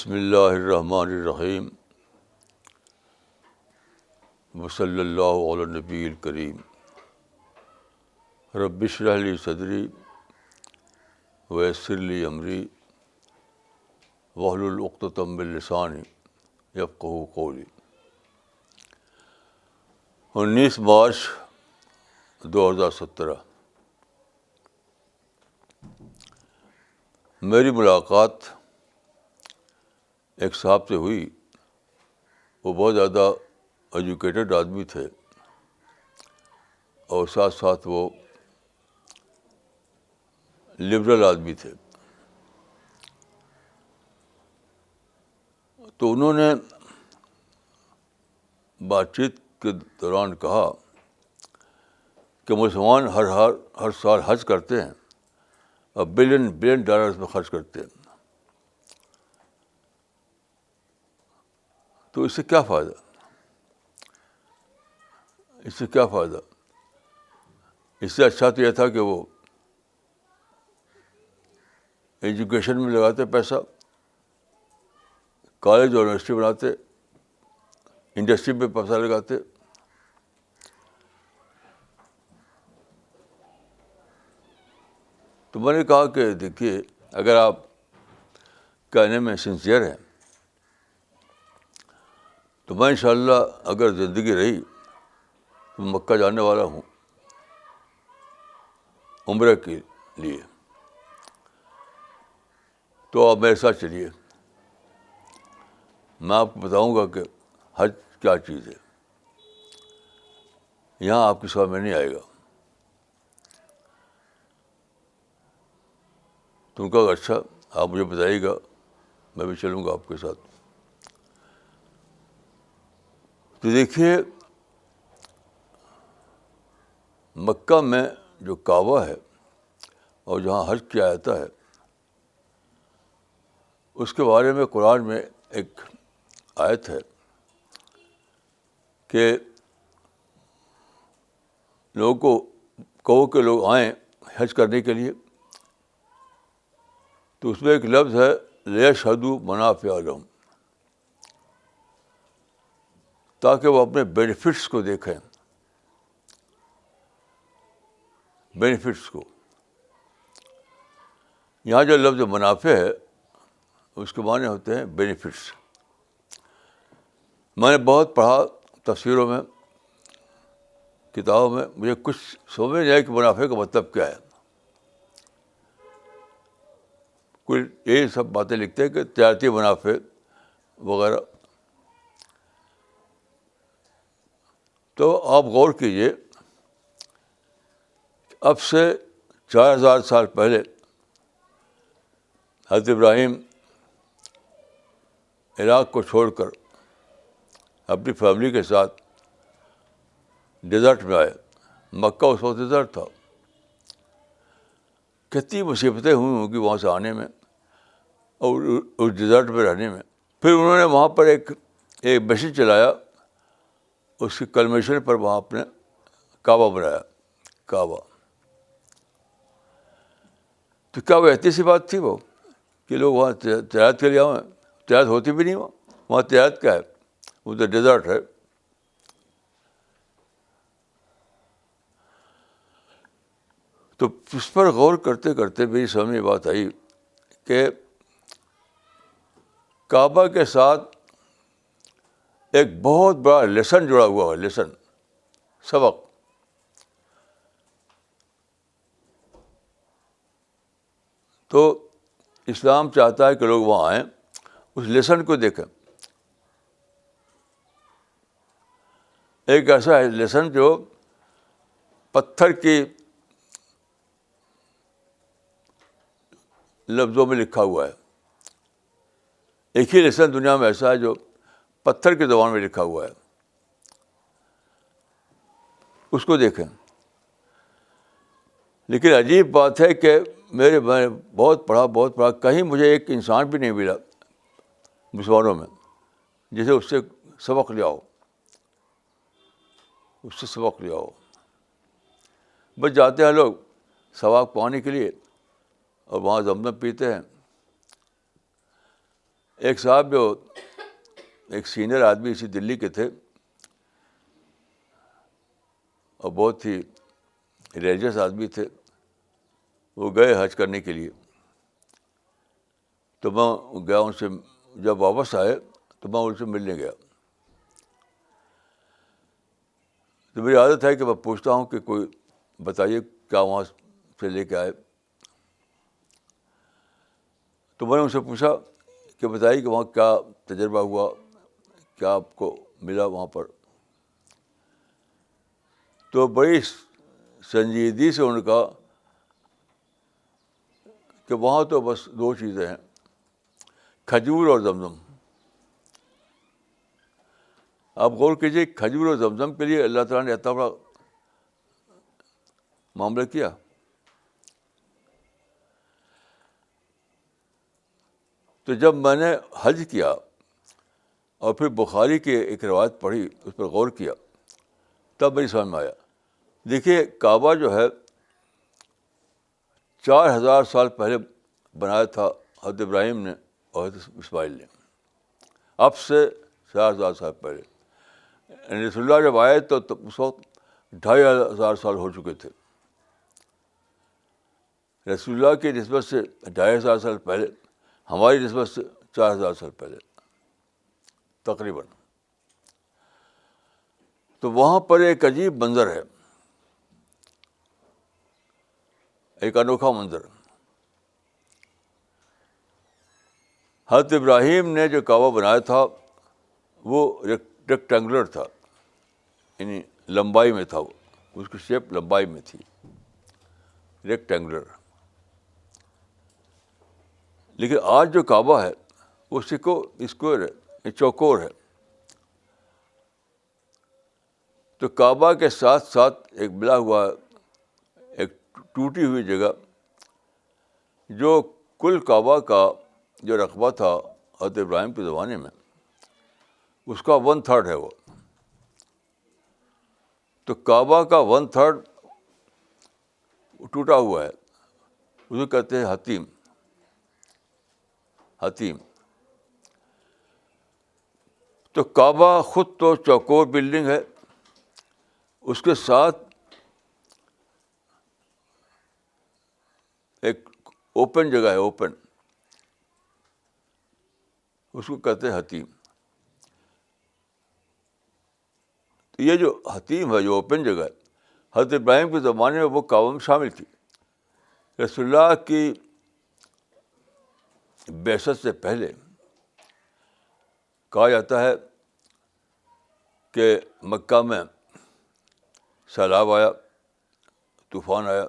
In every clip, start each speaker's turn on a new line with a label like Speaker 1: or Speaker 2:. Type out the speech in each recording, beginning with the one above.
Speaker 1: بسم اللہ الرحمن الرحیم وصلی اللہ علی النبی الکریم رب اشرح لی صدری ویسر لی امری واحلل عقدۃ من لسانی یفقہوا قولی۔ 19 مارچ 2017 میری ملاقات ایک صاحب سے ہوئی۔ وہ بہت زیادہ ایجوکیٹڈ آدمی تھے اور ساتھ ساتھ وہ لبرل آدمی تھے۔ تو انہوں نے بات چیت کے دوران کہا کہ مسلمان ہر سال حج کرتے ہیں اور بلین ڈالرز میں خرچ کرتے ہیں، تو اس سے کیا فائدہ؟ اس سے کیا فائدہ؟ اس سے اچھا تو یہ تھا کہ وہ ایجوکیشن میں لگاتے پیسہ، کالج اور یونیورسٹی بناتے، انڈسٹری پہ پیسہ لگاتے۔ تو میں نے کہا کہ دیکھیے، اگر آپ کہنے میں سنسیئر ہیں تو میں انشاءاللہ اگر زندگی رہی تو مکہ جانے والا ہوں عمرہ کے لیے، تو آپ میرے ساتھ چلیے، میں آپ کو بتاؤں گا کہ حج کیا چیز ہے۔ یہاں آپ کی سمجھ میں نہیں آئے گا۔ تو ان کا اچھا، آپ مجھے بتائیے گا، میں بھی چلوں گا آپ کے ساتھ۔ تو دیکھیے، مکہ میں جو کعبہ ہے اور جہاں حج کیا جاتا ہے، اس کے بارے میں قرآن میں ایک آیت ہے کہ لوگوں کو کہو کہ لوگ آئیں حج کرنے کے لیے، تو اس میں ایک لفظ ہے لیشہدوا منافع لہم، تاکہ وہ اپنے بینیفٹس کو دیکھیں، بینیفٹس کو۔ یہاں جو لفظ منافع ہے اس کے معنی ہوتے ہیں بینیفٹس۔ میں نے بہت پڑھا تفسیروں میں، کتابوں میں، مجھے کچھ سمجھ نہیں آیا کہ منافع کا مطلب کیا ہے۔ کوئی یہی سب باتیں لکھتے ہیں کہ تجارتی منافع وغیرہ۔ تو آپ غور کیجیے، اب سے 4000 سال پہلے حضرت ابراہیم عراق کو چھوڑ کر اپنی فیملی کے ساتھ ڈیزرٹ میں آئے۔ مکہ اس وقت ڈیزرٹ تھا۔ کتنی مصیبتیں ہوئی ہوں گی وہاں سے آنے میں اور اس ڈیزرٹ میں رہنے میں۔ پھر انہوں نے وہاں پر ایک مشن چلایا، اس کی کلمیشن پر وہاں اپنے کعبہ بنایا، کعبہ۔ تو کیا وہ ایسی سی بات تھی وہ کہ لوگ وہاں تجارت کے لیے آئیں؟ تجارت ہوتی بھی نہیں وہاں تجارت کیا ہے؟ وہ تو ڈیزرٹ ہے۔ تو اس پر غور کرتے کرتے میری سمجھ میں بات آئی کہ کعبہ کے ساتھ ایک بہت بڑا لیسن جڑا ہوا ہے، لیسن، سبق۔ تو اسلام چاہتا ہے کہ لوگ وہاں آئیں، اس لیسن کو دیکھیں۔ ایک ایسا ہے لیسن جو پتھر کی لفظوں میں لکھا ہوا ہے۔ ایک ہی لیسن دنیا میں ایسا ہے جو پتھر کی زبان میں لکھا ہوا ہے، اس کو دیکھیں۔ لیکن عجیب بات ہے کہ میں بہت پڑھا، کہیں مجھے ایک انسان بھی نہیں ملا مسلمانوں میں جسے اس سے سبق لیا ہو، اس سے سبق لیا ہو۔ بس جاتے ہیں لوگ ثواب پانے کے لیے اور وہاں زمزم پیتے ہیں۔ ایک صاحب جو ایک سینئر آدمی اسی دلی کے تھے اور بہت ہی ریلیجس آدمی تھے. وہ گئے حج کرنے کے لیے, تو میں گیا ان سے. جب واپس آئے تو میں ان سے ملنے گیا. تو میری عادت ہے کہ میں پوچھتا ہوں کہ کوئی بتائیے کیا وہاں سے لے کے آئے. تو میں نے ان سے پوچھا کہ بتائیے کہ وہاں کیا تجربہ ہوا, کیا آپ کو ملا وہاں پر. تو بڑی سنجیدگی سے انہوں نے کہا کہ وہاں تو بس دو چیزیں ہیں, کھجور اور زمزم. آپ غور کیجیے, کھجور اور زمزم کے لیے اللہ تعالیٰ نے اتنا بڑا معاملہ کیا. تو جب میں نے حج کیا اور پھر بخاری کی ایک روایت پڑھی, اس پر غور کیا, تب میری سمجھ میں آیا. دیکھیے کعبہ جو ہے 4000 سال پہلے بنایا تھا حضرت ابراہیم نے اور حضرت اسماعیل نے, اب سے 4000 سال پہلے. رسول اللہ جب آئے تو اس وقت 2500 سال ہو چکے تھے. رسول اللہ کی نسبت سے 2500 سال پہلے, ہماری نسبت سے 4000 سال پہلے تقریباً. تو وہاں پر ایک عجیب منظر ہے, ایک انوکھا منظر. حضرت ابراہیم نے جو کعبہ بنایا تھا وہ ریکٹینگولر تھا, یعنی لمبائی میں تھا. وہ اس کی شیپ لمبائی میں تھی, ریکٹینگولر. لیکن آج جو کعبہ ہے وہ اسکوائر ہے, چوکور ہے. تو کعبہ کے ساتھ ساتھ ایک ملا ہوا ایک ٹوٹی ہوئی جگہ, جو کل کعبہ کا جو رقبہ تھا حضرت ابراہیم کے زمانے میں, اس کا 1/3 ہے وہ. تو کعبہ کا 1/3 ٹوٹا ہوا ہے, اسے کہتے ہیں حتیم. حتیم. تو کعبہ خود تو چوکور بلڈنگ ہے, اس کے ساتھ ایک اوپن جگہ ہے, اوپن, اس کو کہتے ہیں حتیم. تو یہ جو حتیم ہے, جو اوپن جگہ ہے, حضرت ابراہیم کے زمانے میں وہ کعبہ میں شامل تھی. رسول اللہ کی بعثت سے پہلے کہا جاتا ہے کہ مکہ میں سیلاب آیا, طوفان آیا,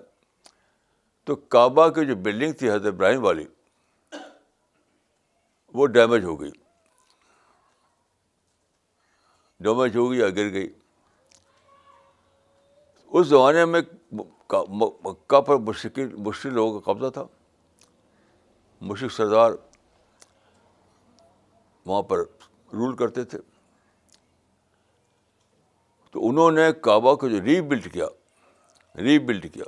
Speaker 1: تو کعبہ کی جو بلڈنگ تھی حضرت ابراہیم والی, وہ ڈیمیج ہو گئی, یا گر گئی. اس زمانے میں مکہ پر مشرک لوگوں کا قبضہ تھا. مشرک سردار وہاں پر رول کرتے تھے. تو انہوں نے کعبہ کو جو ری بلڈ کیا,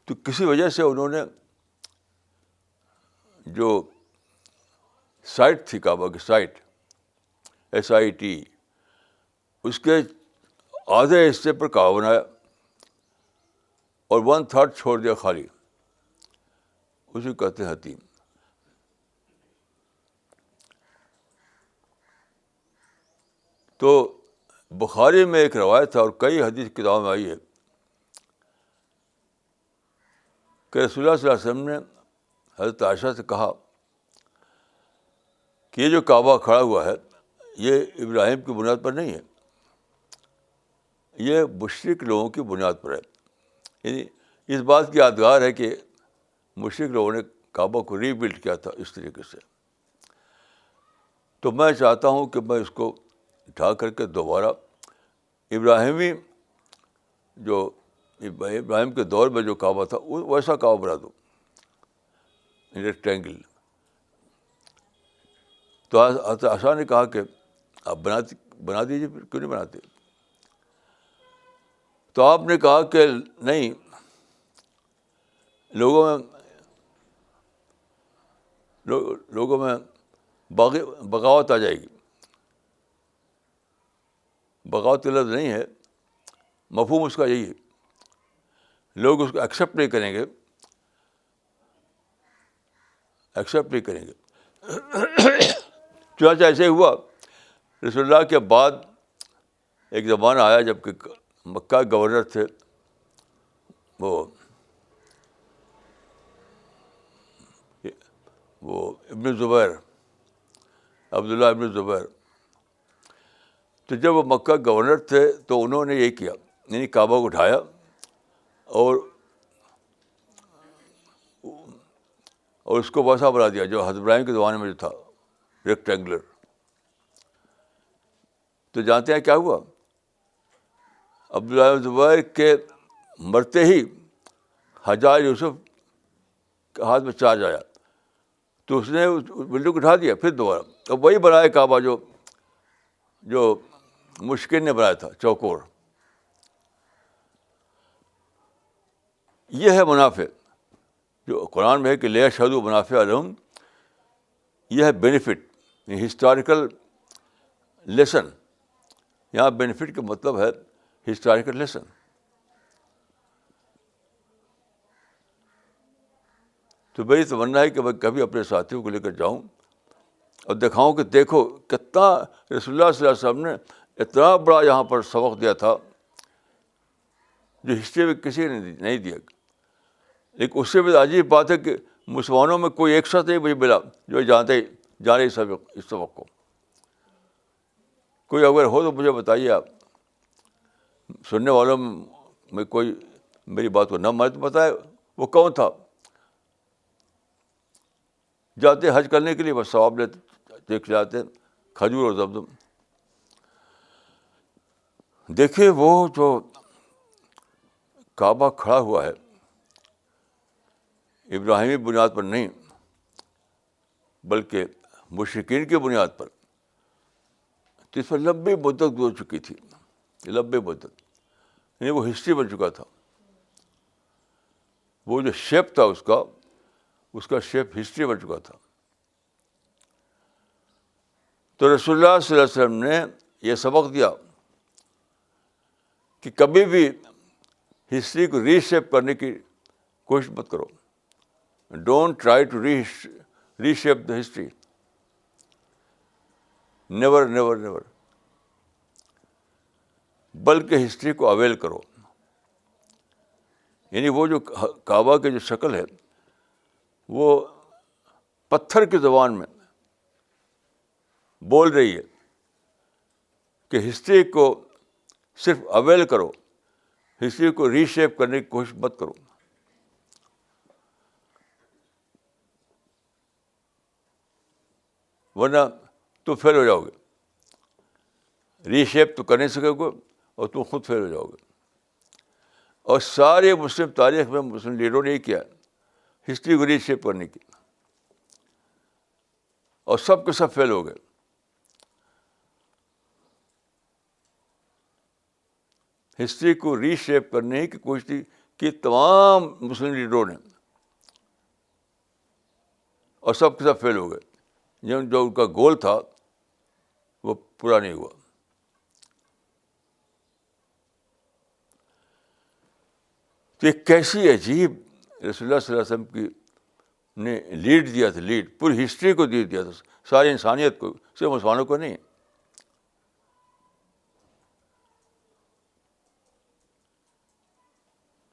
Speaker 1: تو کسی وجہ سے انہوں نے جو سائٹ تھی کعبہ کی, سائٹ SIT, اس کے آدھے حصے پر کعبہ بنایا اور 1/3 چھوڑ دیا خالی. اسی کہتے ہیں حتیم. تو بخاری میں ایک روایت ہے اور کئی حدیث کتابوں میں آئی ہے کہ رسول اللہ صلی اللہ علیہ وسلم نے حضرت عائشہ سے کہا کہ یہ جو کعبہ کھڑا ہوا ہے یہ ابراہیم کی بنیاد پر نہیں ہے, یہ مشرک لوگوں کی بنیاد پر ہے. یعنی اس بات کی یادگار ہے کہ مشرک لوگوں نے کعبہ کو ری بلڈ کیا تھا اس طریقے سے. تو میں چاہتا ہوں کہ میں اس کو اٹھا کر کے دوبارہ ابراہیمی جو ابراہیم کے دور میں جو کعبہ تھا ویسا کعبہ بنا دوں, ریکٹینگل. تو آسان نے کہا کہ آپ بنا دیجیے, پھر کیوں نہیں بناتے. تو آپ نے کہا کہ نہیں, لوگوں میں بغاوت آ جائے گی. بغاوت کا لفظ نہیں ہے, مفہوم اس کا یہی ہے. لوگ اس کو ایکسیپٹ نہیں کریں گے, ایکسیپٹ نہیں کریں گے. چنانچہ ایسے ہی ہوا. رسول اللہ کے بعد ایک زمانہ آیا جب کہ مکہ گورنر تھے وہ ابن زبیر, عبداللہ ابن زبیر. تو جب وہ مکہ گورنر تھے تو انہوں نے یہ کیا, یعنی کعبہ کو اٹھایا اور اس کو ویسا بنا دیا جو حضرت ابراہیم کے زمانے میں جو تھا, ریکٹینگولر. تو جانتے ہیں کیا ہوا؟ عبداللہ زبیر کے مرتے ہی حجاج یوسف کے ہاتھ میں چارج آیا, تو اس نے اس بلڈنگ کو اٹھا دیا پھر دوبارہ. اب وہی بنایا کعبہ جو مشکل نے بنایا تھا, چوکور. یہ ہے منافع جو قرآن میں ہے کہ لیشہدوا منافع لہم. یہ ہے بینیفٹ, ہسٹوریکل لیسن. یہاں بینیفٹ کا مطلب ہے ہسٹوریکل لیسن. تو میری تمنا ہے کہ میں کبھی اپنے ساتھیوں کو لے کر جاؤں اور دکھاؤں کہ دیکھو کتنا رسول اللہ صلی اللہ علیہ وسلم نے اتنا بڑا یہاں پر سبق دیا تھا جو ہسٹری میں کسی نے نہیں دیا. لیکن اس سے بھی عجیب بات ہے کہ مسلمانوں میں کوئی ایک شخص نہیں مجھے ملا جو جانے اس سبق کو. کوئی اگر ہو تو مجھے بتائیے. آپ سننے والوں میں کوئی میری بات کو نہ مانے تو بتائے وہ کون تھا. جاتے حج کرنے کے لیے بس ثواب لیتے, دیکھ جاتے کھجور اور زمزم. دیکھیے وہ جو کعبہ کھڑا ہوا ہے ابراہیمی بنیاد پر نہیں بلکہ مشرکین کی بنیاد پر, تو اس پر لمبی مدت گزر چکی تھی, لمبی مدت. یعنی وہ ہسٹری بن چکا تھا. وہ جو شیپ تھا اس کا شیپ ہسٹری بن چکا تھا. تو رسول اللہ صلی اللہ علیہ وسلم نے یہ سبق دیا کہ کبھی بھی ہسٹری کو ری شیپ کرنے کی کوشش مت کرو. Don't try to reshape the history. Never never never. بلکہ ہسٹری کو اویل کرو. یعنی وہ جو کعبہ کی جو شکل ہے وہ پتھر کی زبان میں بول رہی ہے کہ ہسٹری کو صرف اویل کرو, ہسٹری کو ری شیپ کرنے کی کوشش مت کرو. ورنہ تم فیل ہو جاؤ گے. ری شیپ تو کر نہیں سکے گے اور تم خود فیل ہو جاؤ گے. اور سارے مسلم تاریخ میں مسلم لیڈروں نے یہ کیا ہسٹری کو ری شیپ کرنے کی, اور سب کے سب فیل ہو گئے. ہسٹری کو ری شیپ کرنے کی کوشش کی تمام مسلم لیڈروں نے, اور سب کے سب فیل ہو گئے. جو ان کا گول تھا وہ پورا نہیں ہوا. تو ایک کیسی عجیب رسول اللہ صلی اللہ علیہ وسلم کی نے لیڈ دیا تھا, لیڈ پوری ہسٹری کو دیا تھا, ساری انسانیت کو, صرف مسلمانوں کو نہیں.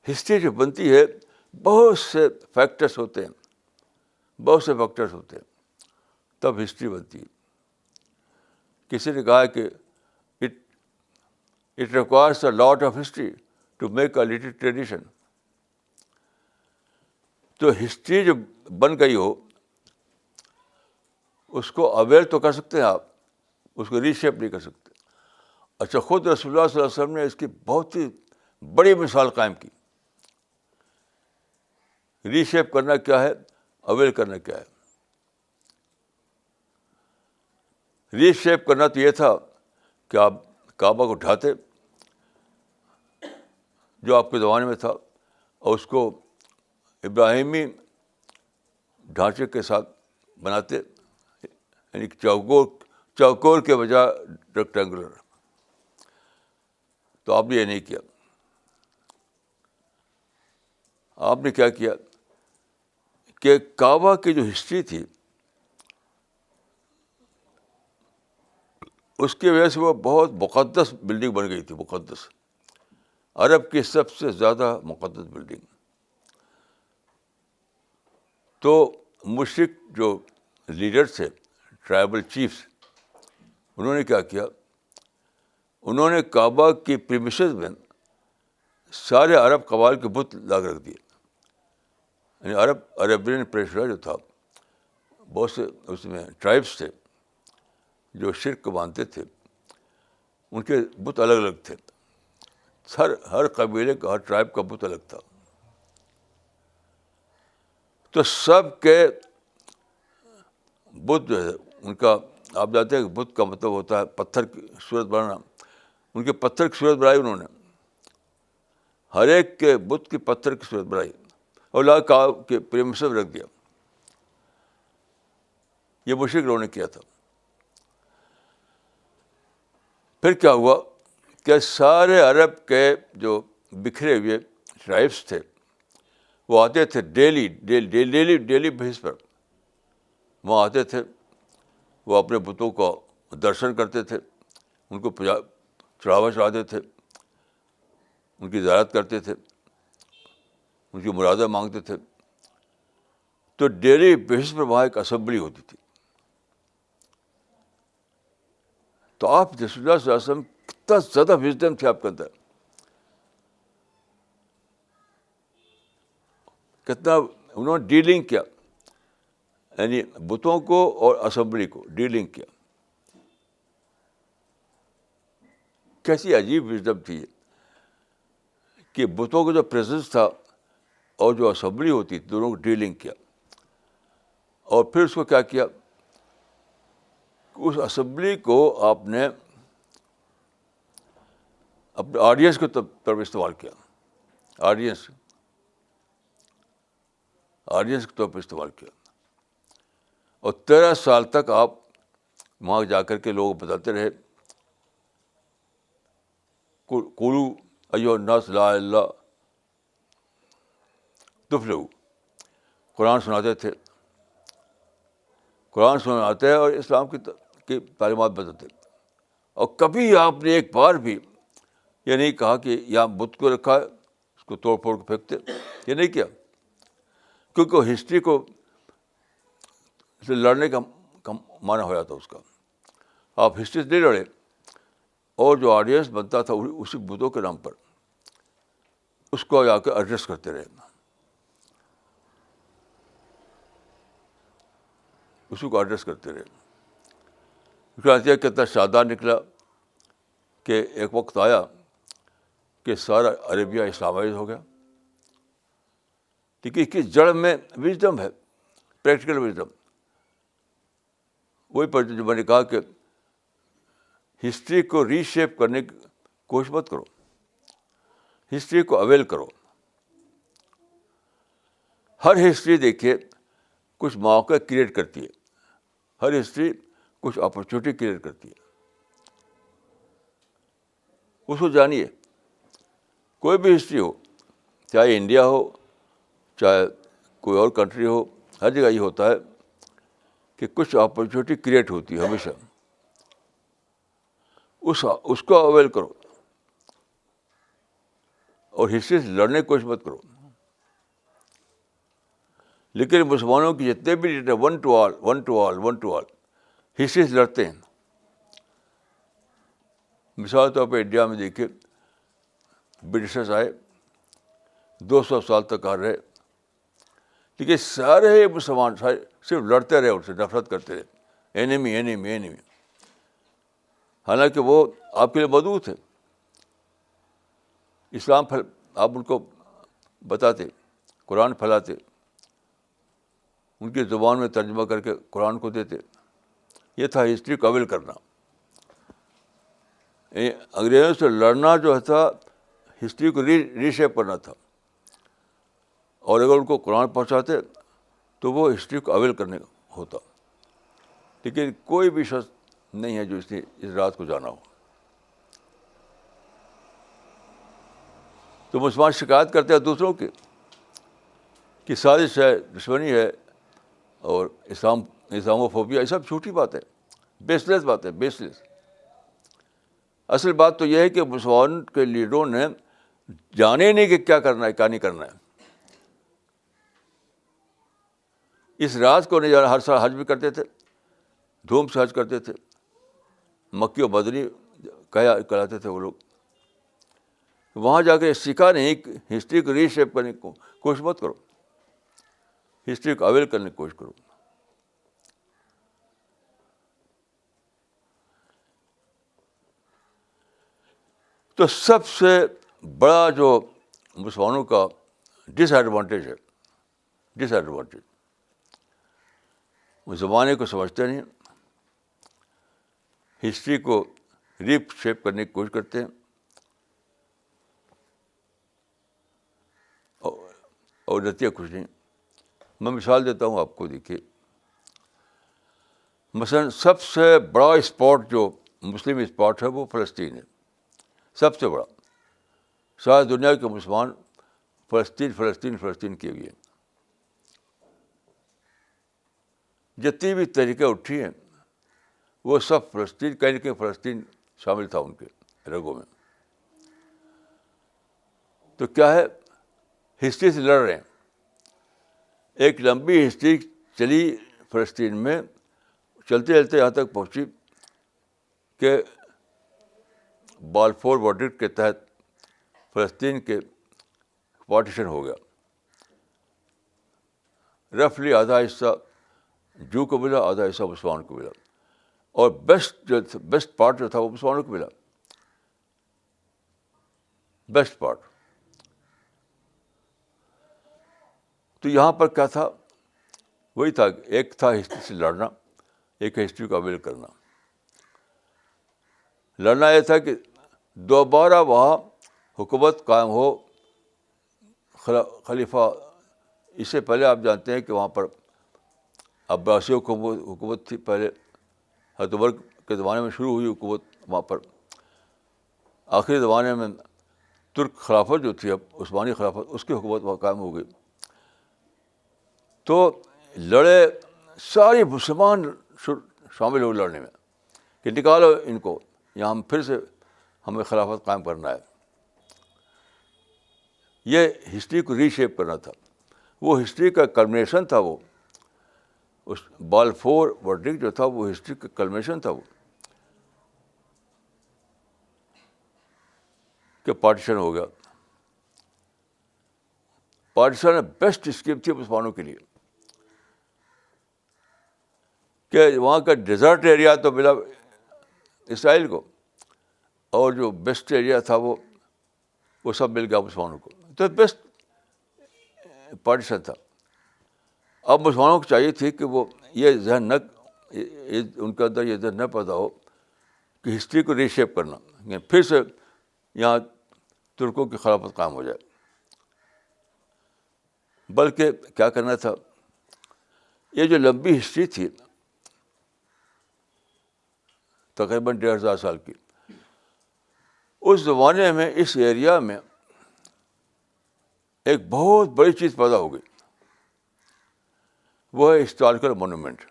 Speaker 1: ہسٹری جو بنتی ہے بہت سے فیکٹرس ہوتے ہیں, بہت سے فیکٹرس ہوتے ہیں تب ہسٹری بنتی ہے. کسی نے کہا کہ it requires a lot of history to make a little tradition. تو ہسٹری جو بن گئی ہو اس کو اویئر تو کر سکتے ہیں آپ, اس کو ری شیپ نہیں کر سکتے. اچھا, خود رسول اللہ صلی اللہ علیہ وسلم نے اس کی بہت ہی بڑی مثال قائم کی. ری شیپ کرنا کیا ہے, اویل کرنا کیا ہے. ری شیپ کرنا تو یہ تھا کہ آپ کعبہ کو اٹھاتے جو آپ کے زمانے میں تھا اور اس کو ابراہیمی ڈھانچے کے ساتھ بناتے, یعنی چوکور کے بجائے ریکٹینگولر. تو آپ نے یہ نہیں کیا. آپ نے کیا کیا کہ کعبہ کی جو ہسٹری تھی اس کی وجہ سے وہ بہت مقدس بلڈنگ بن گئی تھی. مقدس، عرب کی سب سے زیادہ مقدس بلڈنگ. تو مشرک جو لیڈر تھے، ٹرائبل چیفس، انہوں نے کیا کیا، انہوں نے کعبہ کی پریمیسز میں سارے عرب قبائل کے بت لا کے رکھ دیے. یعنی عربین پریشر جو تھا، بہت سے اس میں ٹرائبس تھے جو شرک کو مانتے تھے، ان کے بت الگ الگ تھے. ہر قبیلے کا، ہر ٹرائب کا بت الگ تھا. تو سب کے بت جو ہے ان کا، آپ جانتے ہیں کہ بت کا مطلب ہوتا ہے پتھر کی صورت بنانا. ان کے پتھر کی صورت بنائی انہوں نے، ہر ایک کے بت کی پتھر کی صورت بنائی اور لا کے پریمیسز رکھ دیا. یہ مشرک لوگوں نے کیا تھا. پھر کیا ہوا کہ سارے عرب کے جو بکھرے ہوئے ٹرائبس تھے وہ آتے تھے ڈیلی بیس پر. وہاں آتے تھے، وہ اپنے بتوں کو درشن کرتے تھے، ان کو چڑھاوا چڑھاتے تھے، ان کی زیارت کرتے تھے، ان کی مرادیں مانگتے تھے. تو ڈیلی بیسس پر وہاں ایک اسمبلی ہوتی تھی. تو آپ رسول اللہ صلی اللہ علیہ وسلم کتنا زیادہ وژڈم تھے آپ کے اندر، کتنا انہوں نے ڈیلنگ کیا، یعنی بتوں کو اور اسمبلی کو ڈیلنگ کیا. کیسی عجیب وژڈم تھی یہ کہ بتوں کا جو پریزنس تھا اور جو اسمبلی ہوتی تھی دونوں کو ڈیلنگ کیا. اور پھر اس کو کیا کیا، اس اسمبلی کو آپ نے اپنے آڈینس کے طرف استعمال کیا. آڈینس کے طور پر استعمال کیا. اور 13 سال تک آپ وہاں جا کر کے لوگ بتاتے رہے، قولوا ایھا الناس لا الہ الا اللہ تفلحوا. قرآن سناتے تھے، قرآن سناتے اور اسلام کی تعلیمات بتاتے. اور کبھی آپ نے ایک بار بھی یہ نہیں کہا کہ یہاں بت کو رکھا ہے اس کو توڑ پھوڑ کے پھینکتے، یہ نہیں کیا. کیونکہ ہسٹری کو سے لڑنے کا معنی ہو جاتا اس کا. آپ ہسٹری سے نہیں لڑے، اور جو آڈینس بنتا تھا اسی بتوں کے نام پر اس کو جا کے ایڈریس کرتے رہے، اسی کو ایڈریس کرتے رہے. اس کتنا شادان نکلا کہ ایک وقت آیا کہ سارا عربیہ اسلامائز ہو گیا. ٹھیک ہے، اس کی جڑ میں وژڈم ہے، پریکٹیکل وژڈم. وہی پر جو میں نے کہا کہ ہسٹری کو ری شیپ کرنے کی کوشش مت کرو، ہسٹری کو اویل کرو. ہر ہسٹری دیکھیے کچھ مواقع کریٹ کرتی ہے، ہر ہسٹری کچھ اپرچونیٹی کریٹ کرتی ہے. اس کو جانیے. کوئی بھی ہسٹری ہو، چاہے انڈیا ہو چاہے کوئی اور کنٹری ہو، ہر جگہ یہ ہوتا ہے کہ کچھ اپرچونیٹی کریٹ ہوتی ہے ہمیشہ. اس کو اویل کرو اور ہسٹری سے لڑنے کی کوشش مت کرو. لیکن مسلمانوں کی جتنے بھی leader one to all history سے لڑتے ہیں. مثال طور پہ انڈیا میں دیکھیے، برٹشرز آئے 200 سال تک آ رہے، لیکن سارے مسلمان صرف لڑتے رہے، ان سے نفرت کرتے رہے، اینیمی. حالانکہ وہ آپ کے لیے مدعو تھے. اسلام آپ ان کو بتاتے، قرآن پھیلاتے، ان کی زبان میں ترجمہ کر کے قرآن کو دیتے. یہ تھا ہسٹری کو اویل کرنا. انگریزوں سے لڑنا جو تھا ہسٹری کو ری شیپ کرنا تھا. اور اگر ان کو قرآن پہنچاتے تو وہ ہسٹری کو اویل کرنے کا ہوتا. لیکن کوئی بھی شخص نہیں ہے جو اس نے اس رات کو جانا ہو. تو مسلمان شکایت کرتے ہیں دوسروں کی کہ سازش ہے, دشمنی ہے, اور اسلاموفوبیا, یہ سب جھوٹی بات ہے, بیس لیس بات ہے, بیس لیس. اصل بات تو یہ ہے کہ مسلمان کے لیڈروں نے جانے نہیں کہ کیا کرنا ہے کیا نہیں کرنا ہے. اس رات کو نہیں جانا. ہر سال حج بھی کرتے تھے, دھوم سے حج کرتے تھے, مکی و مدنی کراتے تھے وہ لوگ. وہاں جا کے سیکھا نہیں, ہسٹری کو ری شیپ کرنے کی کوشش مت کرو, ہسٹری کو اویل کرنے کی کوشش کرو. تو سب سے بڑا جو مسلمانوں کا ڈس ایڈوانٹیج ہے, وہ زمانے کو سمجھتے نہیں, ہسٹری کو ری شیپ کرنے کی کوشش کرتے ہیں, اور نتیجہ کچھ نہیں. میں مثال دیتا ہوں آپ کو, دیکھیے مثلاً سب سے بڑا اسپاٹ جو مسلم اسپاٹ ہے وہ فلسطین ہے, سب سے بڑا. ساری دنیا کے مسلمان فلسطین کیے ہوئے ہیں. جتنی بھی تحریکیں اٹھی ہیں وہ سب فلسطین, کہیں نہ کہیں فلسطین شامل تھا ان کے رگوں میں. تو کیا ہے, ہسٹری سے لڑ رہے ہیں. ایک لمبی ہسٹری چلی فلسطین میں, چلتے چلتے یہاں تک پہنچی کہ بالفور ورڈکٹ کے تحت فلسطین کے پارٹیشن ہو گیا. رفلی آدھا حصہ جو کو ملا, آدھا حصہ مسلمان کو ملا, اور بیسٹ پارٹ جو تھا وہ مسلمانوں کو ملا, بیسٹ پارٹ. تو یہاں پر کیا تھا, وہی تھا, ایک تھا ہسٹری سے لڑنا, ایک ہسٹری کو اویل کرنا. لڑنا یہ تھا کہ دوبارہ وہاں حکومت قائم ہو, خلیفہ. اس سے پہلے آپ جانتے ہیں کہ وہاں پر عباسی حکومت تھی پہلے, حضرت عمر کے زمانے میں شروع ہوئی حکومت وہاں پر. آخری زمانے میں ترک خلافت جو تھی, اب عثمانی خلافت, اس کی حکومت وہاں قائم ہو گئی. تو لڑے سارے مسلمان شامل ہوئے لڑنے میں کہ نکالو ان کو, یہاں ہم پھر سے ہمیں خلافت قائم کرنا ہے. یہ ہسٹری کو ری شیپ کرنا تھا. وہ ہسٹری کا کلمنیشن تھا, وہ اس بالفور ورڈکٹ جو تھا وہ ہسٹری کا کلمنیشن تھا, وہ کہ پارٹیشن ہو گیا. پارٹیشن بیسٹ اسکیم تھی مسلمانوں کے لیے کہ وہاں کا ڈیزرٹ ایریا تو ملا اسرائیل کو, اور جو بیسٹ ایریا تھا وہ سب مل گیا مسلمانوں کو. تو بیسٹ پارٹیشن تھا. اب مسلمانوں کو چاہیے تھی کہ وہ یہ ذہن ان کے اندر یہ ذہن نہ پیدا ہو کہ ہسٹری کو ری شیپ کرنا, پھر سے یہاں ترکوں کی خلافت قائم ہو جائے. بلکہ کیا کرنا تھا, یہ جو لمبی ہسٹری تھی تقریباً 1500 سال کی, اس زمانے میں اس ایریا میں ایک بہت بڑی چیز پیدا ہو گئی, وہ ہے ہسٹوریکل مونومنٹ.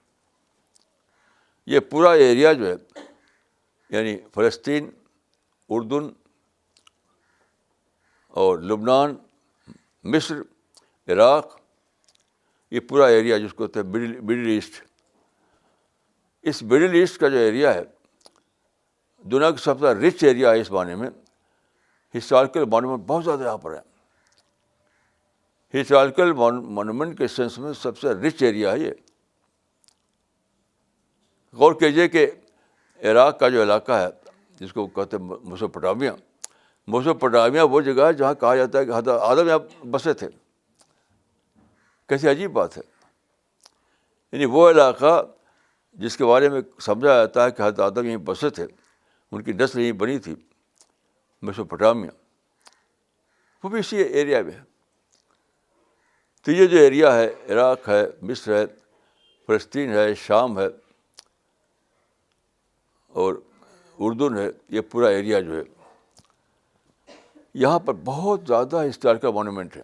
Speaker 1: یہ پورا ایریا جو ہے, یعنی فلسطین, اردن اور لبنان, مصر, عراق, یہ پورا ایریا جس کو کہتے ہیں مڈل ایسٹ. اس مڈل ایسٹ کا جو ایریا ہے دنیا کا سب سے رچ ایریا ہے. اس معنی میں ہسٹوریکل مونومنٹ بہت زیادہ یہاں پر ہے. ہسٹوریکل مونومنٹ کے سینس میں سب سے رچ ایریا ہے یہ. غور کیجیے کہ عراق کا جو علاقہ ہے جس کو کہتے ہیں میسوپوٹامیہ وہ جگہ ہے جہاں کہا جاتا ہے کہ حضرت آدم یہاں بسے تھے. کیسی عجیب بات ہے. یعنی وہ علاقہ جس کے بارے میں سمجھا جاتا ہے کہ حضرت آدم یہیں بسے تھے, ان کی نسل یہیں بنی تھی, میسوپوٹامیہ, وہ بھی اسی ایریا میں ہے. تو یہ جو ایریا ہے, عراق ہے, مصر ہے, فلسطین ہے, شام ہے, اور اردن ہے، یہ پورا ایریا جو ہے یہاں پر بہت زیادہ ہسٹوریکل مونومنٹ ہے.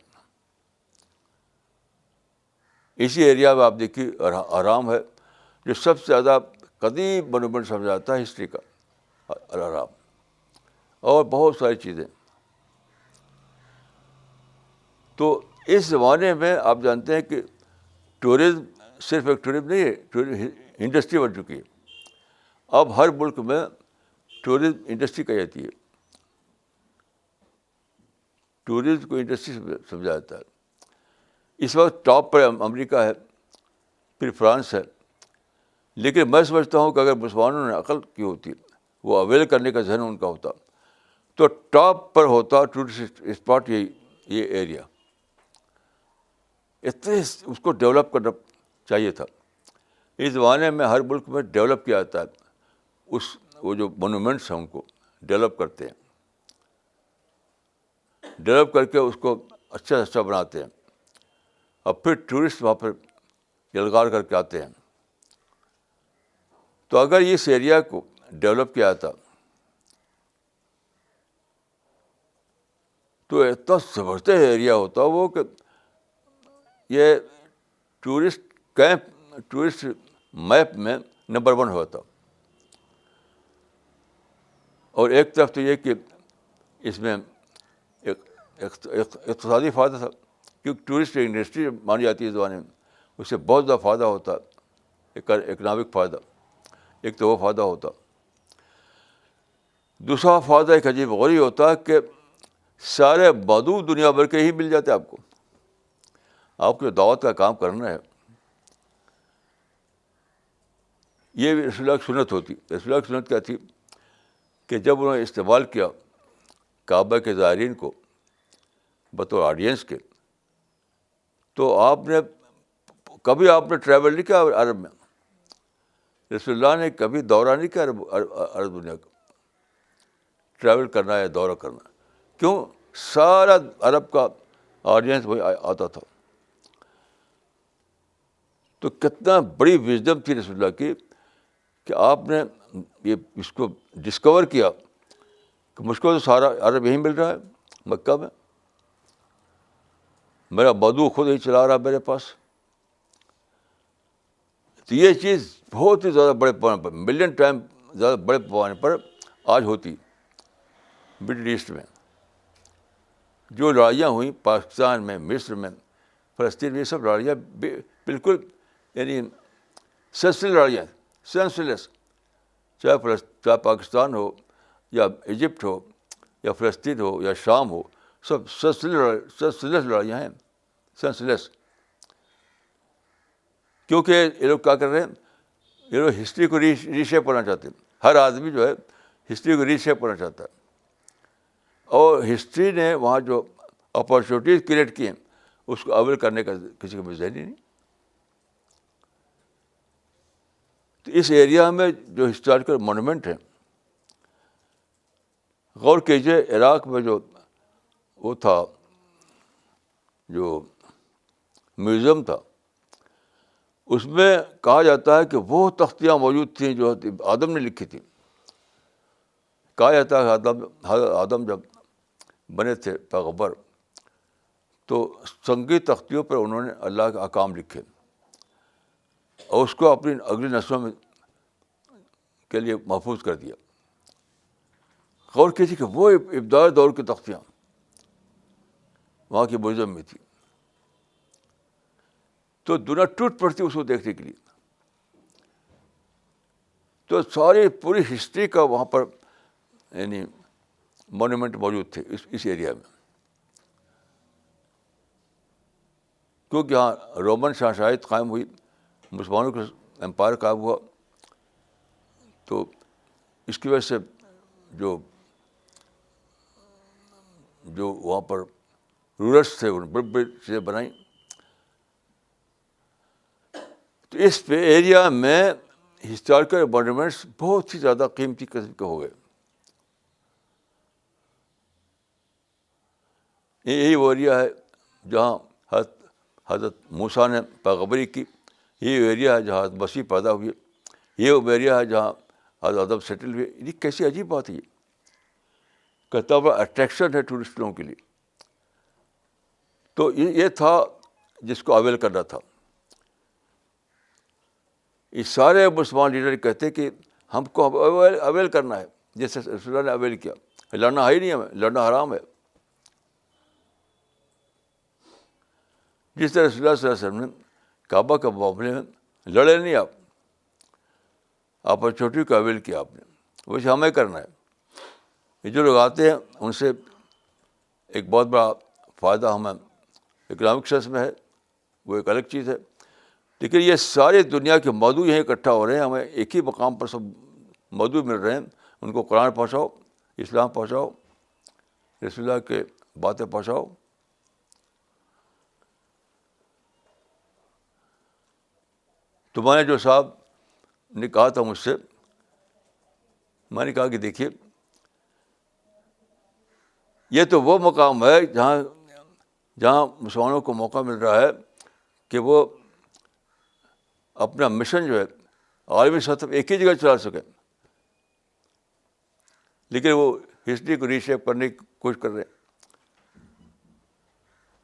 Speaker 1: اسی ایریا میں آپ دیکھیے اہرام ہے جو سب سے زیادہ قدیم مونومنٹ سمجھا جاتا ہے ہسٹری کا، اہرام، اور بہت ساری چیزیں. تو اس زمانے میں آپ جانتے ہیں کہ ٹورزم صرف ایک ٹورزم نہیں ہے، ٹورزم انڈسٹری بن چکی ہے. اب ہر ملک میں ٹورزم انڈسٹری کہی جاتی ہے، ٹورزم کو انڈسٹری سمجھا جاتا ہے. اس وقت ٹاپ پر امریکہ ہے، پھر فرانس ہے. لیکن میں سمجھتا ہوں کہ اگر مسلمانوں نے عقل کی ہوتی، وہ اویل کرنے کا ذہن ان کا ہوتا، تو ٹاپ پر ہوتا ٹورسٹ اسپاٹ یہ ایریا. اتنے اس کو ڈیولپ کرنا چاہیے تھا. اس زمانے میں ہر ملک میں ڈیولپ کیا جاتا ہے، وہ جو مونومنٹس ہیں ان کو ڈیولپ کرتے ہیں، ڈیولپ کر کے اس کو اچھا سے اچھا بناتے ہیں، اور پھر ٹورسٹ وہاں پر یلغار کر کے آتے ہیں. تو اگر اس ایریا کو ڈیولپ کیا جاتا تو اتنا زبردست ایریا ہوتا وہ کہ یہ ٹورسٹ میپ میں نمبر 1 ہوتا. اور ایک طرف تو یہ کہ اس میں اقتصادی فائدہ تھا، کیونکہ ٹورسٹ انڈسٹری مانی جاتی ہے اس زمانے میں، اس سے بہت زیادہ فائدہ ہوتا، اکنامک فائدہ. ایک تو وہ فائدہ ہوتا. دوسرا فائدہ ایک عجیب غریب ہوتا کہ سارے مدعو دنیا بھر کے ہی مل جاتے آپ کو. آپ کو دعوت کا کام کرنا ہے، یہ بھی رسول اللہ کی سنت ہوتی. رسول اللہ کی سنت کیا تھی کہ جب انہوں نے استعمال کیا کعبہ کے زائرین کو بطور آڈینس کے، تو آپ نے ٹریول نہیں کیا عرب میں. رسول اللہ نے کبھی دورہ نہیں کیا عرب دنیا کا، ٹریول کرنا ہے، دورہ کرنا. کیوں؟ سارا عرب کا آڈینس وہی آتا تھا. تو کتنا بڑی وژڈم تھی رسول اللہ کی کہ آپ نے اس کو ڈسکور کیا کہ مجھ کو تو سارا عرب یہیں مل رہا ہے مکہ میں، میرا بدو خود ہی چلا رہا میرے پاس. تو یہ چیز بہت ہی زیادہ بڑے پیمانے پر، ملین ٹائم زیادہ بڑے پیمانے پر آج ہوتی مڈل ایسٹ میں. جو لڑائیاں ہوئیں پاکستان میں، مصر میں، فلسطین میں، یہ سب لڑائیاں بالکل یعنی سینس لڑائیاں، سینس لیس. چاہے پاکستان ہو یا ایجپٹ ہو یا فلسطین ہو یا شام ہو، سب سینس لیس لڑائیاں ہیں، سینس لیس. کیونکہ یہ لوگ کیا کر رہے ہیں، یہ لوگ ہسٹری کو ریشیپ کرنا چاہتے ہیں. ہر آدمی جو ہے ہسٹری کو ریشیپ کرنا چاہتا ہے، اور ہسٹری نے وہاں جو اپارچونیٹیز کریٹ کی ہیں اس کو اویل کرنے کا کسی کو بھی ذہن ہی نہیں. تو اس ایریا میں جو ہسٹوریکل مونومنٹ ہیں، غور کیجیے عراق میں جو وہ تھا، جو میوزیم تھا، اس میں کہا جاتا ہے کہ وہ تختیاں موجود تھیں جو آدم نے لکھی تھیں. کہا جاتا ہے حضرت آدم جب بنے تھے پیغمبر تو سنگی تختیوں پر انہوں نے اللہ کے احکام لکھے اور اس کو اپنی اگلی نسلوں میں کے لیے محفوظ کر دیا. غور کیجیے کہ وہ ابتدائی دور کی تختیاں وہاں کی میوزیم میں تھی. تو دنیا ٹوٹ پڑتی اس کو دیکھنے کے لیے. تو ساری پوری ہسٹری کا وہاں پر یعنی مونومنٹ موجود تھے اس ایریا میں. کیونکہ یہاں رومن شاہشاہیت قائم ہوئی، مسلمانوں کا امپائر قائم ہوا، تو اس کی وجہ سے جو وہاں پر رولرس تھے انہوں نے بڑی بڑی چیزیں بنائیں. تو اس ایریا میں ہسٹوریکل مونومنٹس بہت ہی زیادہ قیمتی قسم کے ہو گئے. یہی وہ ایریا ہے جہاں حضرت موسیٰ نے پیغمبری کی. یہ ایریا ہے جہاں مسیح پیدا ہوئی. یہ وہ ایریا ہے جہاں ادب سیٹل ہوئے. یہ کیسی عجیب بات ہے. یہ کہتا بڑا اٹریکشن ہے ٹورسٹ لوگوں کے لیے. تو یہ تھا جس کو اویل کرنا تھا. یہ سارے مسلمان لیڈر کہتے کہ ہم کو اویل کرنا ہے جیسے رسول اللہ نے اویل کیا. لڑنا ہے ہی نہیں, ہمیں لڑنا حرام ہے. جس طرح رسول اللہ صلی اللہ علیہ وسلم نے کعبہ کے معاملے میں لڑے نہیں, آپ اپرچونیٹی کو اویل کیا آپ نے, ویسے ہمیں کرنا ہے. یہ جو لوگ آتے ہیں ان سے ایک بہت بڑا فائدہ ہمیں اکنامک سینس میں ہے, وہ ایک الگ چیز ہے. لیکن یہ ساری دنیا کے مدعو یہیں اکٹھا ہو رہے ہیں, ہمیں ایک ہی مقام پر سب مدعو مل رہے ہیں. ان کو قرآن پہنچاؤ, اسلام پہنچاؤ, رسول اللہ کے باتیں پہنچاؤ. تو میں نے جو صاحب نے کہا تھا مجھ سے, میں نے کہا کہ دیکھیے یہ تو وہ مقام ہے جہاں مسلمانوں کو موقع مل رہا ہے کہ وہ اپنا مشن جو ہے عالمی سطح پر ایک ہی جگہ چلا سکیں, لیکن وہ ہسٹری کو ریشیپ کرنے کی کوشش کر رہے ہیں.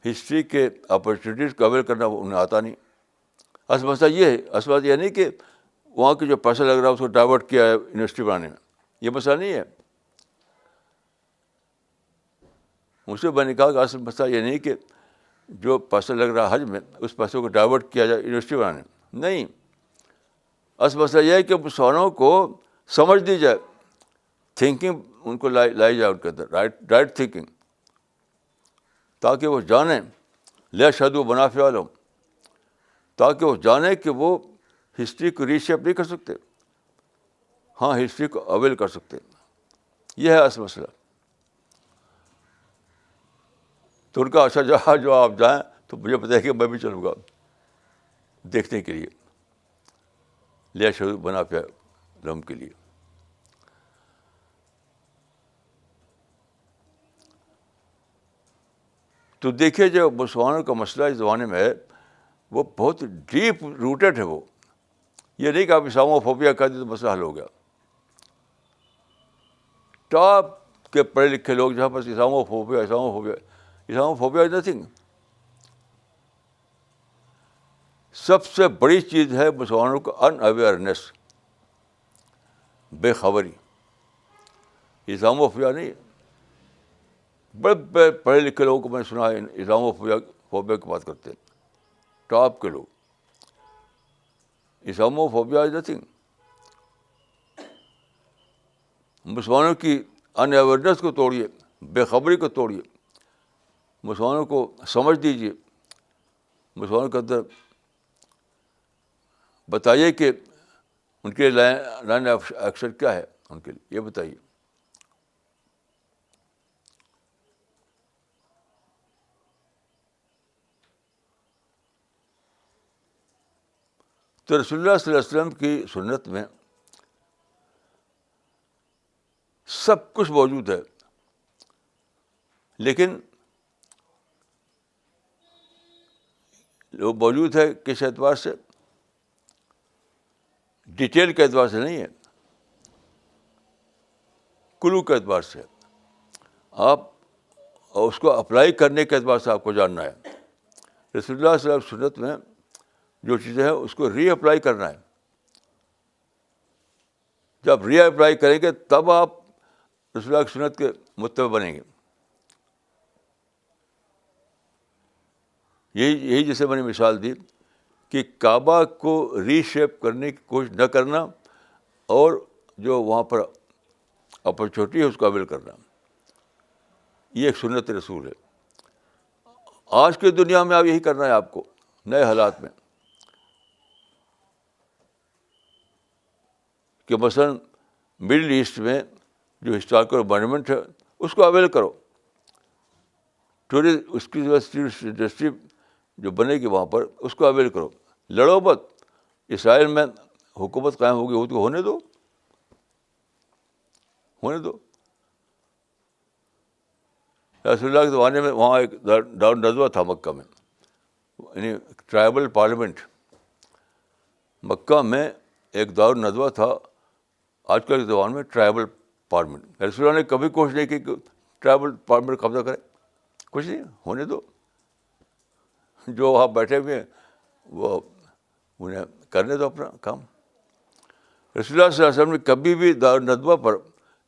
Speaker 1: ہسٹری کے اپرچونیٹیز کو اویل کرنا انہیں آتا نہیں. اصل مسئلہ یہ ہے, اصل بات یہ نہیں کہ وہاں کے جو پیسہ لگ رہا ہے اس کو ڈائیورٹ کیا ہے یونیورسٹی بنانے میں, یہ مسئلہ نہیں ہے. مجھ سے میں نے کہا کہ اصل مسئلہ یہ نہیں کہ جو پیسہ لگ رہا ہے حج میں اس پیسے کو ڈائیورٹ کیا جائے یونیورسٹی بنانے میں, نہیں. اصل مسئلہ یہ ہے کہ مسلمانوں کو سمجھ دی جائے, تھنکنگ ان کو لائی جائے ان کے اندر, رائٹ تھنکنگ, تاکہ وہ جانیں لیشہدوا منافع لہم, تاکہ وہ جانیں کہ وہ ہسٹری کو ریشیپ نہیں کر سکتے, ہاں ہسٹری کو اویل کر سکتے. یہ ہے اصل مسئلہ. تو ان کا اچھا جہاں جو آپ جائیں تو مجھے بتائیں کہ میں بھی چلوں گا دیکھنے کے لیے, لیشہدوا منافع لہم کے لیے. تو دیکھیے جو مسلمانوں کا مسئلہ اس زمانے میں ہے وہ بہت ڈیپ روٹیڈ ہے. وہ یہ نہیں کہ آپ اسلاموفوبیا کہہ دیں تو مسئلہ حل ہو گیا. ٹاپ کے پڑھے لکھے لوگ جہاں پر اسلاموفوبیا از نتھنگ. سب سے بڑی چیز ہے مسلمانوں کو ان اویئرنیس, بے خبری. اسلاموفوبیا نہیں. بڑے پڑھے لکھے لوگوں کو میں نے سنا ہے اسلاموفوبیا کی بات کرتے ہیں, ٹاپ کے لوگ. Islamophobia is nothing. مسلمانوں کی ان اویئرنیس کو توڑیے, بے خبری کو توڑیے, مسلمانوں کو سمجھ دیجیے, مسلمانوں کے اندر بتائیے کہ ان کے لائن آف ایکشن کیا ہے, ان کے لیے یہ بتائیے. تو رسول اللہ صلی اللہ علیہ وسلم کی سنت میں سب کچھ موجود ہے, لیکن وہ موجود ہے کس اعتبار سے؟ ڈیٹیل کے اعتبار سے نہیں ہے, کلو کے اعتبار سے. آپ اس کو اپلائی کرنے کے اعتبار سے آپ کو جاننا ہے. رسول اللہ صلی اللہ علیہ وسلم سنت میں جو چیزیں ہیں اس کو ری اپلائی کرنا ہے. جب ری اپلائی کریں گے تب آپ رسول اللہ کی سنت کے متبع بنیں گے. یہی جیسے میں نے مثال دی کہ کعبہ کو ری شیپ کرنے کی کوشش نہ کرنا اور جو وہاں پر اپرچونیٹی ہے اس کو اویل کرنا, یہ ایک سنت رسول ہے. آج کی دنیا میں اب یہی کرنا ہے آپ کو, نئے حالات میں, کہ مثلاً مڈل ایسٹ میں جو ہسٹوریکل مانومنٹ ہے اس کو اویل کرو. اس کی انڈسٹری جو بنے گی وہاں پر اس کو اویل کرو. لڑو مت. اسرائیل میں حکومت قائم ہوگی, وہ تو ہونے دو. رسول اللہ کے زمانے میں وہاں ایک دار ندوہ تھا مکہ میں, یعنی ٹرائبل پارلیمنٹ. مکہ میں ایک دار ندوہ تھا آج کل کے زبان میں ٹرائبل پارلیمنٹ. رسول اللہ نے کبھی کوشش نہیں کی کہ ٹرائبل پارلیمنٹ قبضہ کرے. کچھ نہیں, ہونے دو. جو وہاں بیٹھے ہوئے ہیں وہ انہیں کرنے دو اپنا کام. رسول اللہ صلی اللہ علیہ وسلم نے کبھی بھی دار ندوہ پر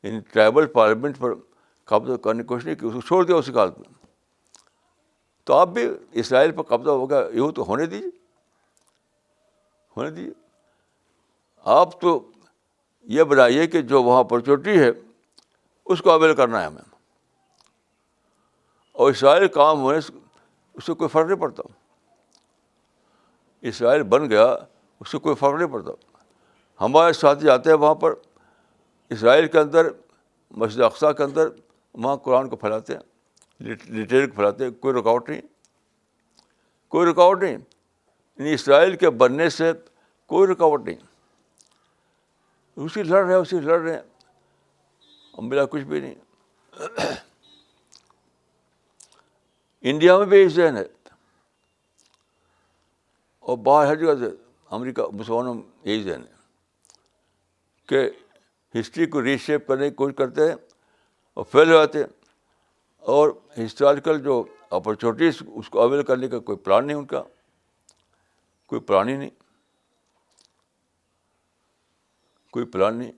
Speaker 1: ان ٹرائبل پارلیمنٹ پر قبضہ کرنے کی کوشش نہیں کی, اس کو چھوڑ دیا اسی حالت میں. تو آپ بھی اسرائیل پر قبضہ ہوگا یوں تو ہونے دیجیے, ہونے دیجیے. آپ تو یہ بنائیے کہ جو وہاں اپرچونیٹی ہے اس کو اویل کرنا ہے ہمیں, اور اسرائیل کام ہونے سے اس سے کوئی فرق نہیں پڑتا. اسرائیل بن گیا اس سے کوئی فرق نہیں پڑتا. ہمارے ساتھی جاتے ہیں وہاں پر اسرائیل کے اندر, مسجد اقصیٰ کے اندر, وہاں قرآن کو پھیلاتے ہیں, لٹریچر کو پھیلاتے ہیں, کوئی رکاوٹ نہیں, کوئی رکاوٹ نہیں. یعنی اسرائیل کے بننے سے کوئی رکاوٹ نہیں. اسی لڑ رہے ہیں, اور ملا کچھ بھی نہیں. انڈیا میں بھی یہی ذہن ہے, اور باہر ہر جگہ سے, امریکہ مسلمانوں میں یہی ذہن ہے کہ ہسٹری کو ری شیپ کرنے کی کوشش کرتے ہیں اور فیل ہو جاتے ہیں, اور ہسٹوریکل جو اپرچونیٹیز اس کو اویل کرنے کا کوئی پلان نہیں ان کا, کوئی پلان ہی نہیں, کوئی پلان نہیں.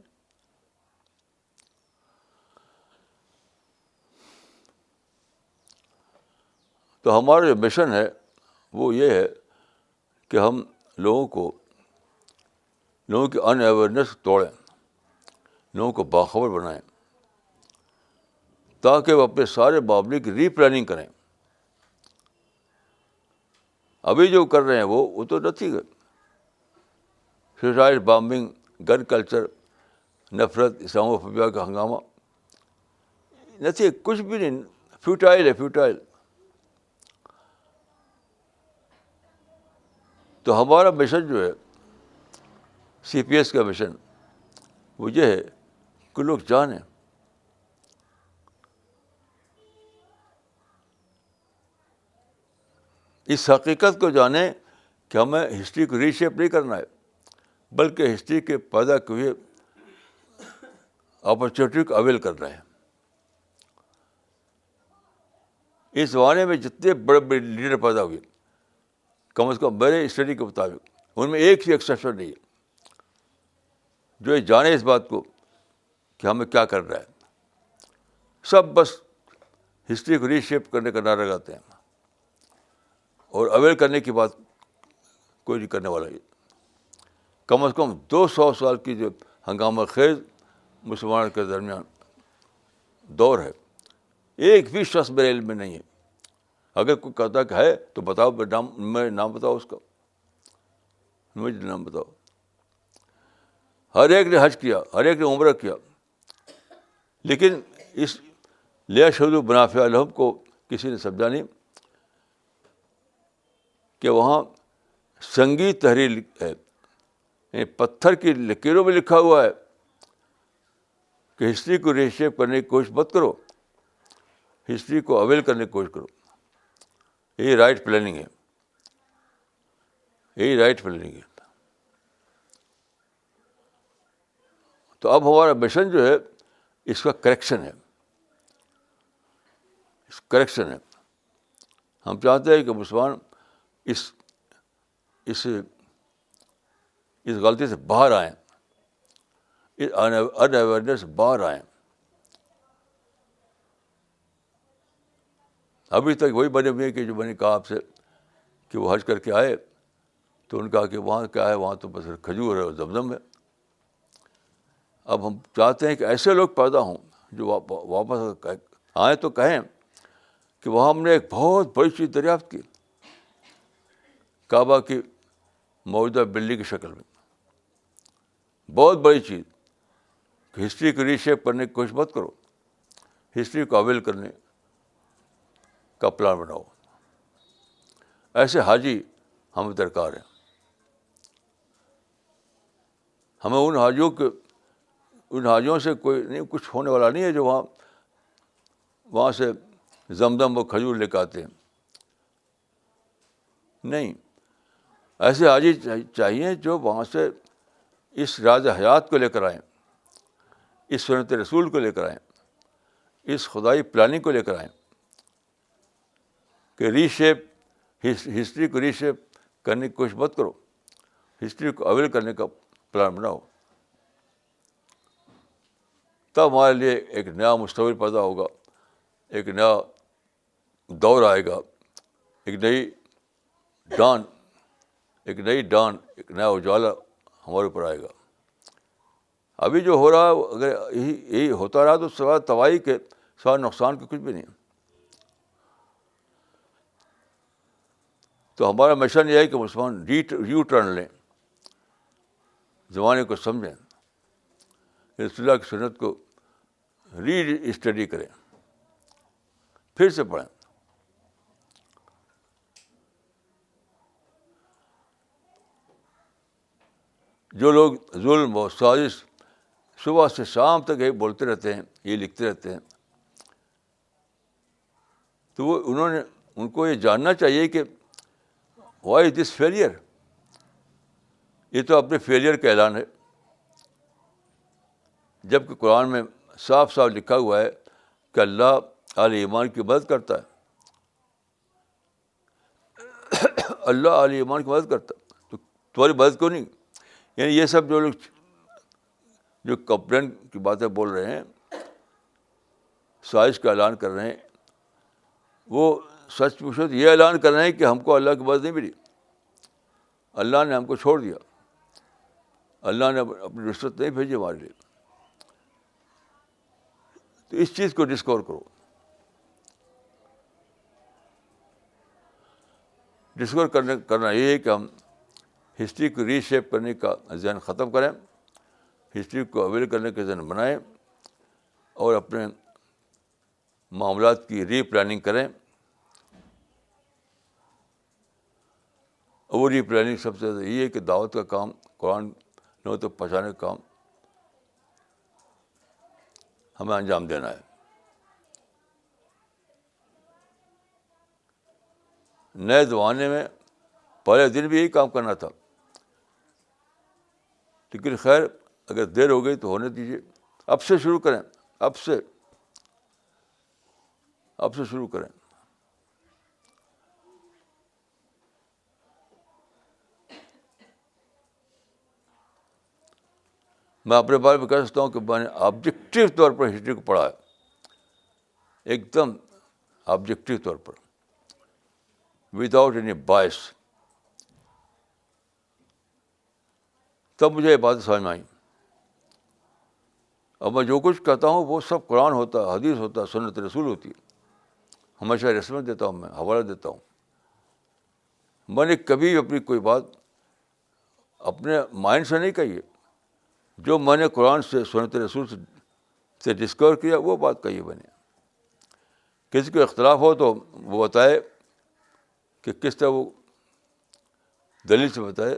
Speaker 1: تو ہمارا جو مشن ہے وہ یہ ہے کہ ہم لوگوں کی ان اویئرنیس توڑیں, لوگوں کو باخبر بنائیں, تاکہ وہ اپنے سارے معاملے کی ری پلاننگ کریں. ابھی جو کر رہے ہیں وہ تو نتھی ہے. سوسائڈ بامبنگ, گن کلچر, نفرت, اسلاموفوبیا کا ہنگامہ, نتھی, کچھ بھی نہیں, فیوٹائل ہے, فیوٹائل. تو ہمارا مشن جو ہے سی پی ایس کا مشن وہ یہ ہے کہ لوگ جانیں, اس حقیقت کو جانیں کہ ہمیں ہسٹری کو ری شیپ نہیں کرنا ہے, بلکہ ہسٹری کے پیدا کیے اپرچونیٹی کو اویل کرنا ہے. اس زمانے میں جتنے بڑے بڑے لیڈر پیدا ہوئے, کم از کم میرے اسٹڈی کے مطابق ان میں ایک ہی ایکسیپشن نہیں ہے جو یہ جانے اس بات کو کہ ہمیں کیا کر رہا ہے. سب بس ہسٹری کو ری شیپ کرنے کا نعرہ لگاتے ہیں, اور اویل کرنے کی بات کوئی نہیں کرنے والا. یہ کم از کم 200 سال کی جو ہنگامہ خیز مسلمانوں کے درمیان دور ہے, ایک بھی شخص میرے علم میں نہیں ہے. اگر کوئی کہتا کہ ہے تو بتاؤ, میں نام بتاؤ اس کا, مجھے نام بتاؤ. ہر ایک نے حج کیا, ہر ایک نے عمرہ کیا, لیکن اس لیشہدوا بمنافع لہم کو کسی نے سمجھا نہیں کہ وہاں سنگی تحریر ہے, یعنی پتھر کی لکیروں میں لکھا ہوا ہے کہ ہسٹری کو ری شیپ کرنے کی کوشش مت کرو, ہسٹری کو اویل کرنے کی کوشش کرو. یہی رائٹ پلاننگ ہے, یہی رائٹ پلاننگ ہے. تو اب ہمارا مشن جو ہے اس کا کریکشن ہے, کریکشن ہے. ہم چاہتے ہیں کہ مسلمان اس غلطی سے باہر آئیں, اس ان اویئرنیس سے باہر آئیں. ابھی تک وہی بنے ہوئے کہ جو میں نے کہا آپ سے کہ وہ حج کر کے آئے تو ان کہا کہ وہاں کیا ہے, وہاں تو بس کھجور ہے اور زمزم ہے. اب ہم چاہتے ہیں کہ ایسے لوگ پیدا ہوں جو واپس آئیں تو کہیں کہ وہاں ہم نے ایک بہت بڑی چیز دریافت کی, کعبہ کی موجودہ بلڈنگ کی شکل میں. بہت بڑی چیز کہ ہسٹری کو ری شیپ کرنے کی کوشش مت کرو, ہسٹری کو اویل کرنے کا پلان بناؤ. ایسے حاجی ہمیں درکار ہیں. ہمیں ان حاجیوں سے کوئی نہیں, کچھ ہونے والا نہیں ہے جو وہاں سے زمزم و کھجور لے کے آتے ہیں. نہیں, ایسے حاجی چاہیے جو وہاں سے اس راز حیات کو لے کر آئیں, اس سنت رسول کو لے کر آئیں, اس خدائی پلاننگ کو لے کر آئیں کہ ری شیپ, ہسٹری کو ری شیپ کرنے کی کوشش مت کرو, ہسٹری کو اویل کرنے کا پلان بناؤ. تب ہمارے لیے ایک نیا مستقبل پیدا ہوگا, ایک نیا دور آئے گا, ایک نئی ڈان, ایک نیا اجالا ہمارے اوپر آئے گا. ابھی جو ہو رہا ہے اگر یہی ہوتا رہا تو سوائے تباہی کے, سوائے نقصان کے کچھ بھی نہیں. تو ہمارا مشن یہ ہے کہ مسلمان یو ٹرن لیں, زمانے کو سمجھیں, رسول اللہ کی سنت کو ری اسٹڈی کریں, پھر سے پڑھیں. جو لوگ ظلم و سازش صبح سے شام تک یہ بولتے رہتے ہیں, یہ لکھتے رہتے ہیں, تو ان کو یہ جاننا چاہیے کہ وائی از دس فیلئر. یہ تو اپنے فیلئر کا اعلان ہے, جبکہ قرآن میں صاف صاف لکھا ہوا ہے کہ اللہ اہل ایمان کی مدد کرتا ہے, اللہ اہل ایمان کی مدد کرتا ہے, تو تمہاری مدد کیوں نہیں؟ یعنی یہ سب جو لوگ جو کمپلین کی باتیں بول رہے ہیں, سازش کا اعلان کر رہے ہیں, وہ سچ پوچھو تو یہ اعلان کر رہے ہیں کہ ہم کو اللہ کی مدد نہیں ملی, اللہ نے ہم کو چھوڑ دیا, اللہ نے اپنی نصرت نہیں بھیجی ہمارے لیے. تو اس چیز کو ڈسکور کرو. ڈسکور کرنا یہ ہے کہ ہم ہسٹری کو ری شیپ کرنے کا ذہن ختم کریں, ہسٹری کو اویل کرنے کا ذہن بنائیں, اور اپنے معاملات کی ری پلاننگ کریں. اور وہ ری پلاننگ سب سے زیادہ یہ ہے کہ دعوت کا کام, قرآن لوگوں تک پہنچانے کا کام ہمیں انجام دینا ہے. نئے زمانے میں پہلے دن بھی یہی کام کرنا تھا, لیکن خیر اگر دیر ہو گئی تو ہونے دیجیے. اب سے شروع کریں, اب سے شروع کریں. میں اپنے بارے میں کہہ سکتا ہوں کہ میں نے آبجیکٹو طور پر ہسٹری کو پڑھا ہے, ایک دم آبجیکٹو طور پر, وداؤٹ اینی بائس. تب مجھے یہ باتیں سمجھ میں آئیں. اب میں جو کچھ کہتا ہوں وہ سب قرآن ہوتا ہے, حدیث ہوتا ہے, سنت رسول ہوتی ہے. ہمیشہ ریفرنس دیتا ہوں, میں حوالہ دیتا ہوں. میں نے کبھی اپنی کوئی بات اپنے مائنڈ سے نہیں کہی ہے, جو میں نے قرآن سے, سنت رسول سے ڈسکور کیا وہ بات کہی ہے میں نے. کسی کو اختلاف ہو تو وہ بتائے کہ کس طرح وہ دلیل سے بتائے.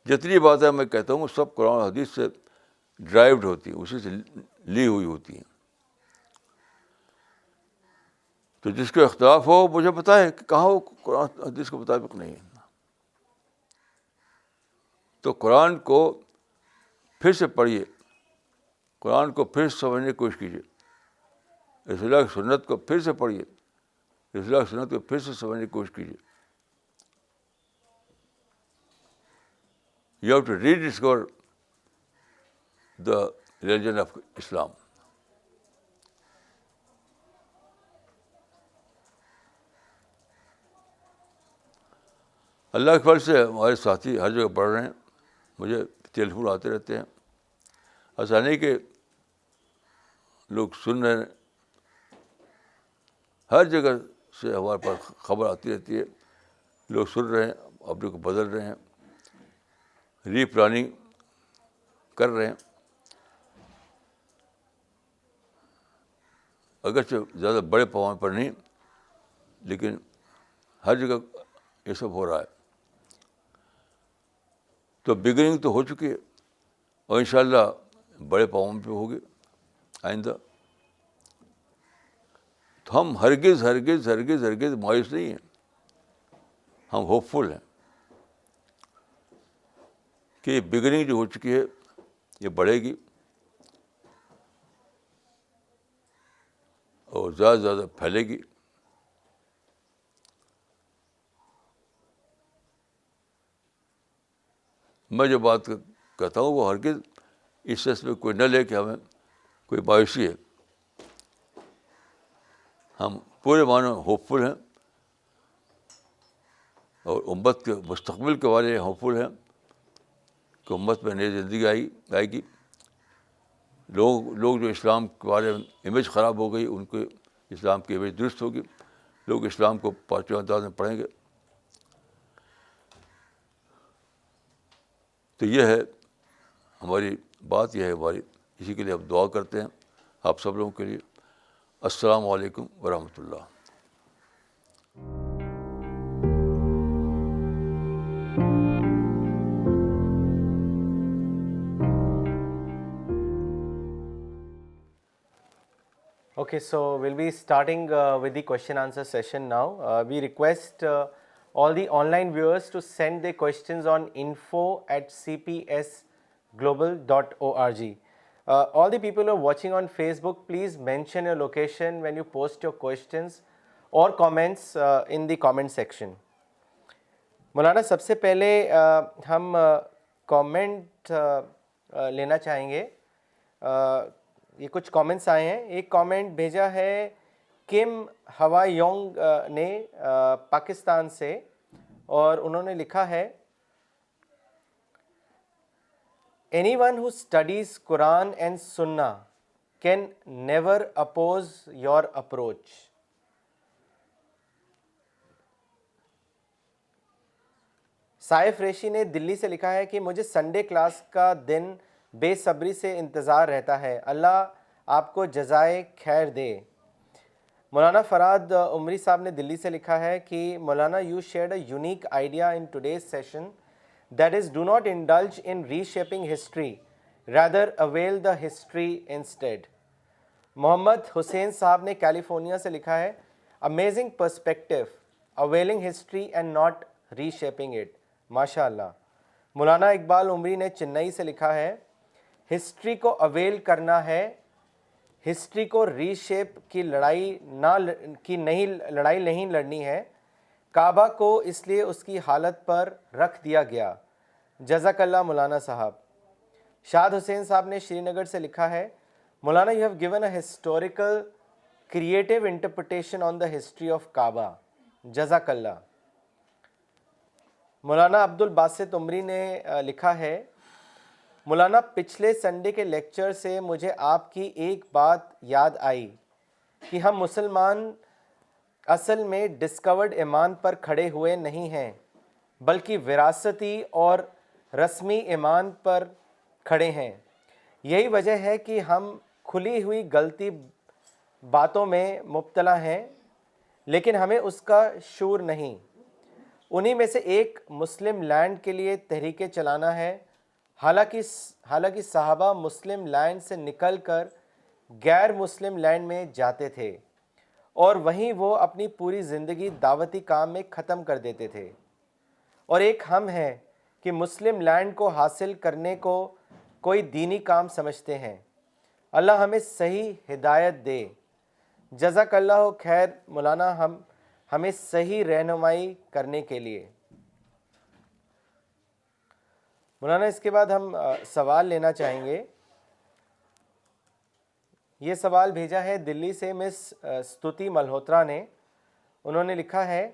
Speaker 1: جتنی باتیں میں کہتا ہوں سب قرآن حدیث سے ڈرائیوڈ ہوتی ہیں, اسی سے لی ہوئی ہوتی ہیں. تو جس کو اختلاف ہو مجھے بتائے کہ کہاں وہ قرآن حدیث کے مطابق نہیں ہے. تو قرآن کو پھر سے پڑھیے, قرآن کو پھر سے سمجھنے کی کوشش کیجیے, رسول اللہ کی سنت کو پھر سے پڑھیے, رسول اللہ کی سنت کو پھر سے سمجھنے کی کوشش کیجیے. You have to rediscover the religion of Islam. اللہ کے فضل سے ہمارے ساتھی ہر جگہ پڑھ رہے ہیں, مجھے ٹیلی فون آتے رہتے ہیں. ایسا نہیں کہ لوگ سن رہے ہیں, ہر جگہ سے ہمارے پاس خبر آتی رہتی ہے. لوگ سن رہے ہیں, اپنے کو بدل رہے ہیں, ری پلاننگ کر رہے ہیں. اگرچہ زیادہ بڑے پیمانے پر نہیں, لیکن ہر جگہ یہ سب ہو رہا ہے. تو بگننگ تو ہو چکی ہے, اور انشاءاللہ بڑے پیمانے پہ ہوگی آئندہ. تو ہم ہرگز ہرگز ہرگز ہرگز مایوس نہیں ہیں, ہم ہوپ فل ہیں کہ بگننگ جو ہو چکی ہے یہ بڑھے گی اور زیادہ سے زیادہ پھیلے گی. میں جو بات کہتا ہوں وہ ہرگز اس سیس میں کوئی نہ لے کہ ہمیں کوئی مایوسی ہے. ہم پورے معنی ہوپ فل ہیں اور امت کے مستقبل کے بارے میں ہوپ فل ہیں کہ امت میں نئی زندگی آئے گی. لوگ جو اسلام کے بارے میں امیج خراب ہو گئی ان کے اسلام کی امیج درست ہوگی. لوگ اسلام کو پازیٹیو انداز میں پڑھیں گے. تو یہ ہے ہماری بات، یہ ہے ہماری، اسی کے لیے ہم دعا کرتے ہیں آپ سب لوگوں کے لیے. السلام علیکم ورحمۃ اللہ.
Speaker 2: Okay, so we'll be starting with the question answer session now. We request all the online viewers to send their questions on info@cpsglobal.org. All the people who are watching on Facebook, please mention your location when you post your questions or comments in the comment section. مولانا سب سے پہلے ہم comment لینا چاہیں گے. یہ کچھ comments آئے ہیں. ایک کامنٹ بھیجا ہے کم ہوا یونگ نے پاکستان سے، اور انہوں نے لکھا ہے any one who studies Quran and Sunnah can never oppose your approach. Saif Rishi نے دلی سے لکھا ہے کہ مجھے سنڈے کلاس کا دن بے صبری سے انتظار رہتا ہے. اللہ آپ کو جزائے خیر دے. مولانا فراد عمری صاحب نے دلی سے لکھا ہے کہ Maulana you shared a unique idea in today's session that is do not indulge in reshaping history rather avail the history instead. Mohammad Hussain صاحب نے کیلیفورنیا سے لکھا ہے amazing perspective availing history and not reshaping it. ماشاء اللہ. مولانا اقبال عمری نے چنئی سے لکھا ہے ہسٹری کو اویل کرنا ہے، ہسٹری کو ری شیپ کی لڑائی نہیں لڑنی ہے. کعبہ کو اس لیے اس کی حالت پر رکھ دیا گیا. جزاک اللہ مولانا صاحب. شاد حسین صاحب نے شری نگر سے لکھا ہے Maulana you have given a historical creative interpretation on the history of Kaaba. جزاک اللہ. مولانا عبد الباسط عمری نے لکھا ہے مولانا پچھلے سنڈے کے لیکچر سے مجھے آپ کی ایک بات یاد آئی کہ ہم مسلمان اصل میں ڈسکورڈ ایمان پر کھڑے ہوئے نہیں ہیں بلکہ وراثتی اور رسمی ایمان پر کھڑے ہیں. یہی وجہ ہے کہ ہم کھلی ہوئی غلطی باتوں میں مبتلا ہیں لیکن ہمیں اس کا شعور نہیں. انہی میں سے ایک مسلم لینڈ کے لیے تحریکیں چلانا ہے. حالانکہ صحابہ مسلم لینڈ سے نکل کر غیر مسلم لینڈ میں جاتے تھے اور وہیں وہ اپنی پوری زندگی دعوتی کام میں ختم کر دیتے تھے. اور ایک ہم ہیں کہ مسلم لینڈ کو حاصل کرنے کو کوئی دینی کام سمجھتے ہیں. اللہ ہمیں صحیح ہدایت دے. جزاک اللہ خیر مولانا ہمیں صحیح رہنمائی کرنے کے لیے. مولانا اس کے بعد ہم سوال لینا چاہیں گے. یہ سوال بھیجا ہے دلی سے مس ستوتی ملہوترا نے. انہوں نے لکھا ہے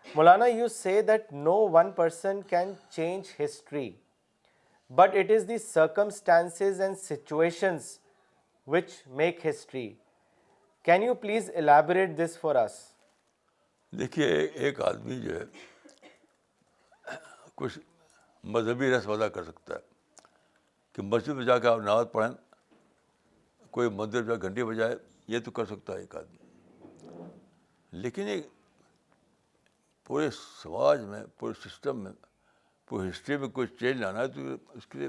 Speaker 2: Maulana you say that no one person can change history but it is the circumstances and situations which make history. Can you please elaborate this for us.
Speaker 1: دیکھیے ایک آدمی جو ہے کچھ مذہبی رسم ادا کر سکتا ہے کہ مسجد میں جا کے آپ نماز پڑھیں، کوئی مندر میں گھنٹی بجائے، یہ تو کر سکتا ہے ایک آدمی. لیکن ایک پورے سماج میں، پورے سسٹم میں، پوری ہسٹری میں کوئی چینج لانا ہے تو اس کے لیے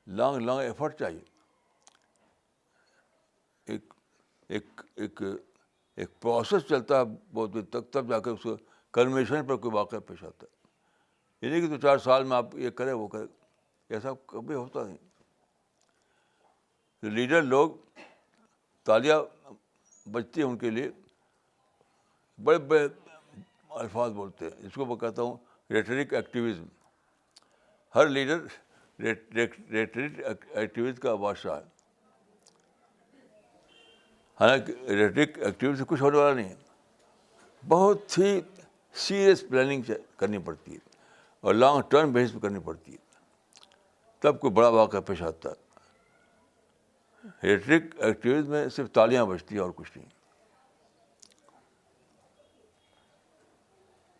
Speaker 1: لانگ ایفرٹ چاہیے. ایک پروسیس چلتا ہے بہت دیر تک، تب جا کے اس کو کلمیشن پر کوئی واقعہ پیش آتا ہے. یہ نہیں کہ 2-4 سال میں آپ یہ کریں وہ کریں، ایسا کبھی ہوتا نہیں. لیڈر لوگ تالیاں بجتی ہیں ان کے لیے، بڑے بڑے الفاظ بولتے ہیں، جس کو میں کہتا ہوں ریٹرک ایکٹیویزم. ہر لیڈر ریٹرک ایکٹیویزم کا بادشاہ ہے. حالانکہ ریٹرک ایکٹیویزم سے کچھ ہونے والا نہیں ہے. بہت ہی سیریس پلاننگ کرنی پڑتی ہے اور لانگ ٹرم بیس پہ کرنی پڑتی ہے، تب کوئی بڑا واقعہ پیش آتا ہے. ریٹرک ایکٹیویزم میں صرف تالیاں بجتی ہیں اور کچھ نہیں.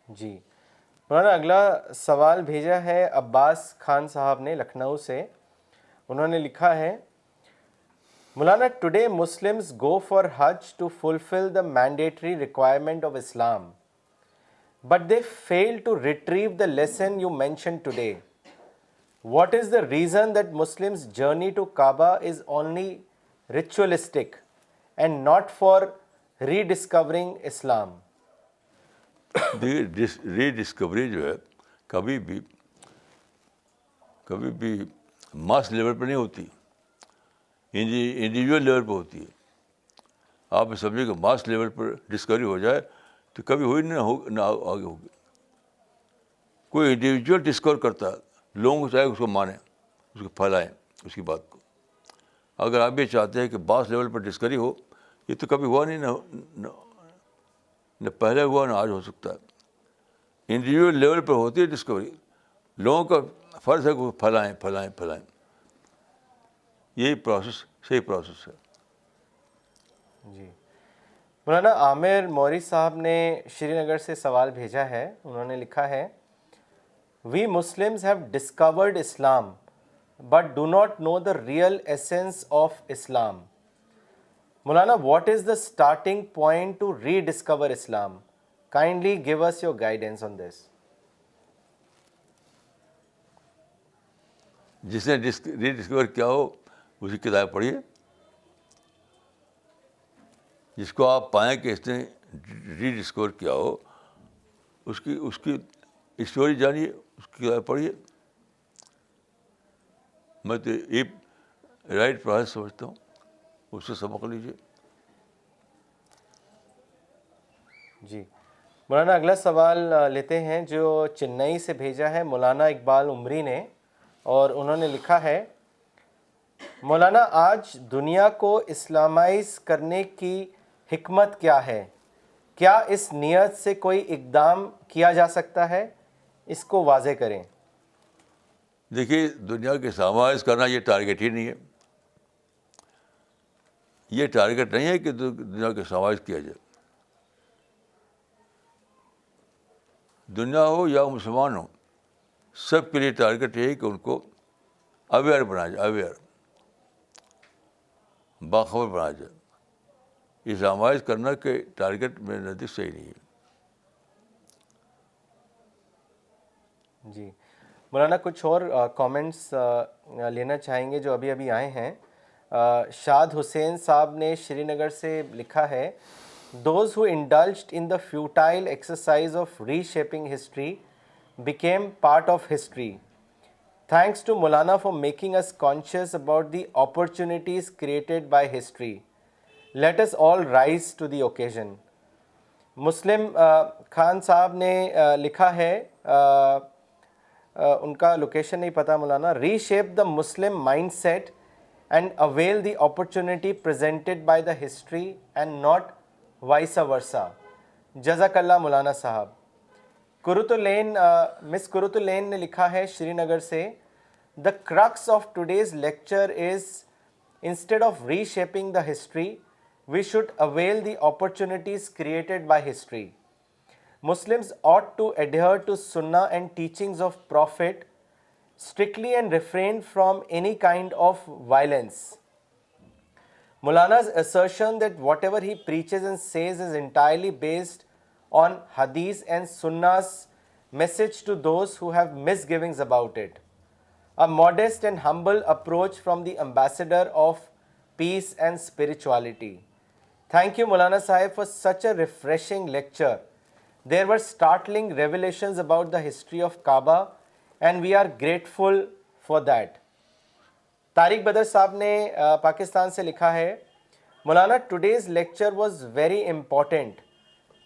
Speaker 2: جی مولانا، اگلا سوال بھیجا ہے عباس خان صاحب نے لکھنؤ سے. انہوں نے لکھا ہے، Maulana today Muslims go for Hajj to fulfil the mandatory requirement of Islam but they fail to retrieve the lesson you mention today. What is the reason that Muslims journey to Kaaba is only ritualistic and not for rediscovering Islam?
Speaker 1: Rediscovery جو ہے کبھی بھی mass level پہ نہیں ہوتی، individual level پہ ہوتی ہے. آپ سمجھے کہ ماس لیول پر ڈسکوری ہو جائے تو کبھی ہوئی نہ آگے ہوگی. کوئی انڈیویجول ڈسکور کرتا ہے، لوگوں کو چاہے اس کو مانیں، اس کو پھیلائیں اس کی بات کو. اگر آپ یہ چاہتے ہیں کہ ماس لیول پر ڈسکوری ہو، یہ تو کبھی ہوا نہیں، نہ پہلے ہوا نہ آج ہو سکتا ہے. انڈیویجول لیول پر ہوتی ہے ڈسکوری. لوگوں کا فرض ہے کہ وہ پھیلائیں. یہی پروسیس صحیح پروسیس ہے.
Speaker 2: جی مولانا عامر موری صاحب نے شری نگر سے سوال بھیجا ہے. انہوں نے لکھا ہے، we Muslims have discovered Islam but do not know the real essence of Islam. Maulana what is the starting point to rediscover Islam? Kindly give us your guidance on this.
Speaker 1: جس نے ری ڈسکور کیا ہو اس کی کتاب پڑھیے. جس کو آپ پائیں کہ اس نے ری ڈسکور کیا ہو، اس کی اسٹوری جانیے، اس کی کتاب پڑھیے. میں تو یہ رائٹ پروسیس سمجھتا ہوں، اس سے سبق لیجیے.
Speaker 2: جی مولانا اگلا سوال لیتے ہیں جو چنئی سے بھیجا ہے مولانا اقبال عمری نے، اور انہوں نے لکھا ہے، مولانا آج دنیا کو اسلامائز کرنے کی حکمت کیا ہے؟ کیا اس نیت سے کوئی اقدام کیا جا سکتا ہے؟ اس کو واضح کریں.
Speaker 1: دیکھیے، دنیا کے اسلامائز کرنا یہ ٹارگیٹ ہی نہیں ہے. یہ ٹارگیٹ نہیں ہے کہ دنیا کے اسلامائز کیا جائے. دنیا ہو یا مسلمان ہو، سب کے لیے ٹارگیٹ یہ ہے کہ ان کو اویئر بنایا جائے، باخبر بنایا جائے. اسلامائز کرنا کے ٹارگیٹ میرے نزدیک صحیح نہیں ہے.
Speaker 2: جی مولانا کچھ اور کامنٹس لینا چاہیں گے جو ابھی آئے ہیں. شاد حسین صاحب نے شری نگر سے لکھا ہے، those who indulged in the futile exercise of reshaping history became part of history. Thanks to Maulana for making us conscious about the opportunities created by history. Let us all rise to the occasion. مسلم خان صاحب نے لکھا ہے، ان کا location نہیں پتا Maulana, reshape the Muslim mindset and avail the opportunity presented by the history and not vice versa. جزاک اللہ مولانا صاحب. مس کرتلین نے لکھا ہے شری نگر سے، the crux of today's lecture is instead of reshaping the history we should avail the opportunities created by history. Muslims ought to adhere to Sunnah and teachings of Prophet strictly and refrain from any kind of violence. Maulana's assertion that whatever he preaches and says is entirely based on Hadith and Sunnah's message to those who have misgivings about it. A modest and humble approach from the ambassador of peace and spirituality. Thank you, Maulana Sahib, for such a refreshing lecture. There were startling revelations about the history of Kaaba, and we are grateful for that. Tariq Badr صاحب نے پاکستان سے لکھا ہے, Maulana today's lecture was very important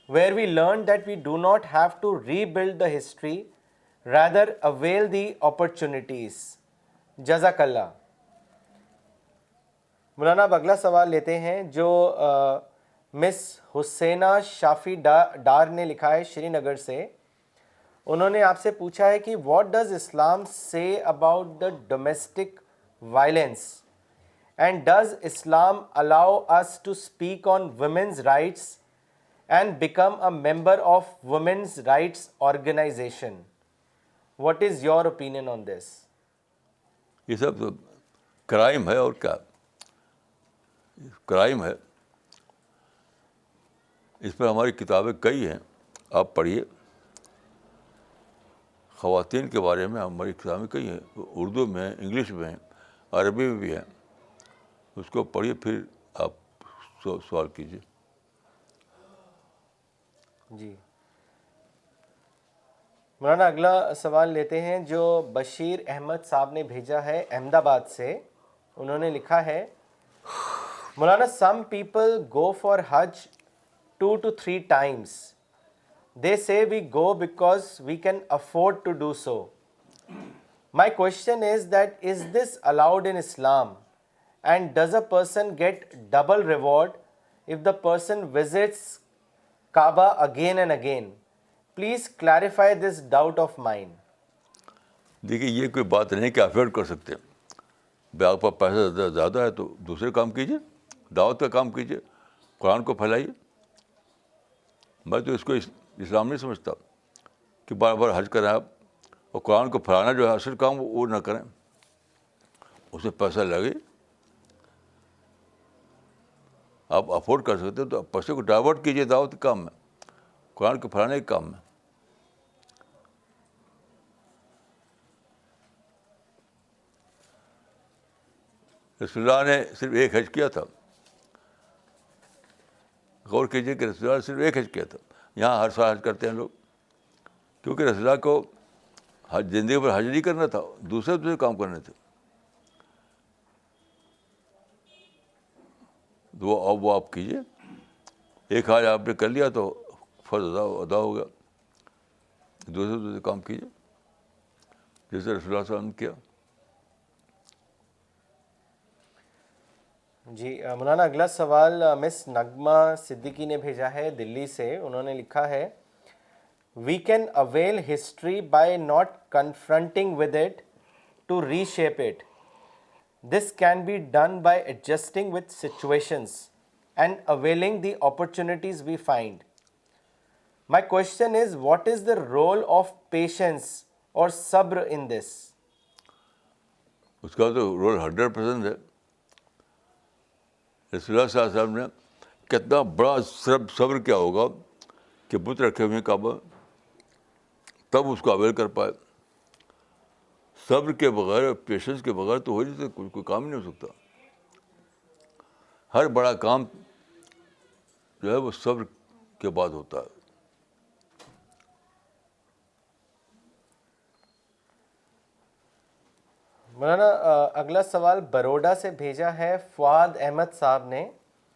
Speaker 2: where we learned that we do not have to rebuild the history, rather avail the opportunities. جزاک اللہ. مولانا اب اگلا سوال لیتے ہیں جو مس حسینہ شافی ڈار نے لکھا ہے شری نگر سے. انہوں نے آپ سے پوچھا ہے کہ واٹ ڈز اسلام سے about the domestic violence and does Islam allow us to speak on women's rights and become a member of women's rights organization. What is your opinion on this?
Speaker 1: یہ سب تو کرائم ہے, اور کیا crime ہے. اس پر ہماری کتابیں کئی ہیں, آپ پڑھیے. خواتین کے بارے میں ہماری کتابیں کئی ہیں, اردو میں ہیں, انگلش میں ہیں, عربی میں بھی ہیں. اس کو پڑھیے, پھر آپ سوال کیجیے.
Speaker 2: جی مولانا اگلا سوال لیتے ہیں جو بشیر احمد صاحب نے بھیجا ہے احمد آباد سے. انہوں نے لکھا ہے, مولانا some people go for Hajj 2 to 3 times. They say we go because we can afford to do so. My question is that is this allowed in Islam, and does a person get double reward if the person visits Kaaba again and again? Please clarify this doubt of mine.
Speaker 1: دیکھیے, یہ کوئی بات نہیں کہ afford کر سکتے. بھائی آپ کا پیسہ زیادہ ہے تو دوسرے کام کیجیے, دعوت کا کام کیجیے, قرآن کو پھیلائیے. میں تو اس کو اسلام نہیں سمجھتا کہ بار بار حج کریں آپ, اور قرآن کو پھیلانا جو ہے اصل کام وہ نہ کریں. اس میں پیسہ لگے, آپ افورڈ کر سکتے ہیں تو پیسے کو ڈائیورٹ کیجیے دعوت کے کام میں, قرآن کو پھیلانے کے کام میں. رسول اللہ نے صرف ایک حج کیا تھا. غور کیجیے کہ رسول اللہ نے صرف ایک حج کیا تھا. یہاں ہر سال حج کرتے ہیں لوگ, کیونکہ رسول اللہ کو حج زندگی پر حج نہیں کرنا تھا, دوسرے کام کرنے تھے. وہ آپ کیجیے. ایک حج آپ نے کر لیا تو فرض ادا ہو گیا. دوسرے کام کیجیے جیسے رسول اللہ صلی اللہ علیہ وسلم نے کیا.
Speaker 2: جی مولانا اگلا سوال مس نغمہ صدیقی نے بھیجا ہے دلی سے. انہوں نے لکھا ہے, we can avail history by not confronting with it to reshape it. This can be done by adjusting with situations and availing the opportunities we find. My question is what is the role of patience اور صبر ان دس.
Speaker 1: اس کا تو role 100% ہے. رسول اللہ صلی اللہ علیہ وسلم نے کتنا بڑا صبر کیا ہوگا کہ بت رکھے ہوئے کعبہ, تب اس کو اویل کر پائے. صبر کے بغیر, پیشنس کے بغیر تو ہو نہیں سکتا, کوئی کام نہیں ہو سکتا. ہر بڑا کام جو ہے وہ صبر کے بعد ہوتا ہے.
Speaker 2: مولانا اگلا سوال بروڈا سے بھیجا ہے فواد احمد صاحب نے.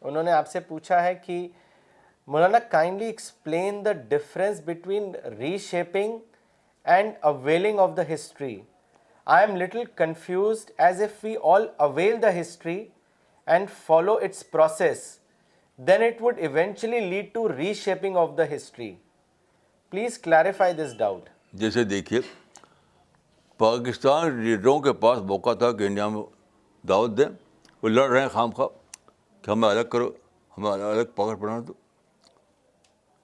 Speaker 2: انہوں نے آپ سے پوچھا ہے کہ Maulana kindly explain the difference between reshaping and availing of the history. I am little confused as if we all avail the history and follow its process, then it would eventually lead to reshaping of the history. Please clarify this doubt.
Speaker 1: جیسے دیکھیے, پاکستان لیڈروں کے پاس موقع تھا کہ India میں دعوت دیں. وہ لڑ رہے ہیں خام خواہ کہ ہمیں الگ کرو, ہمیں الگ پکڑ بنا دو.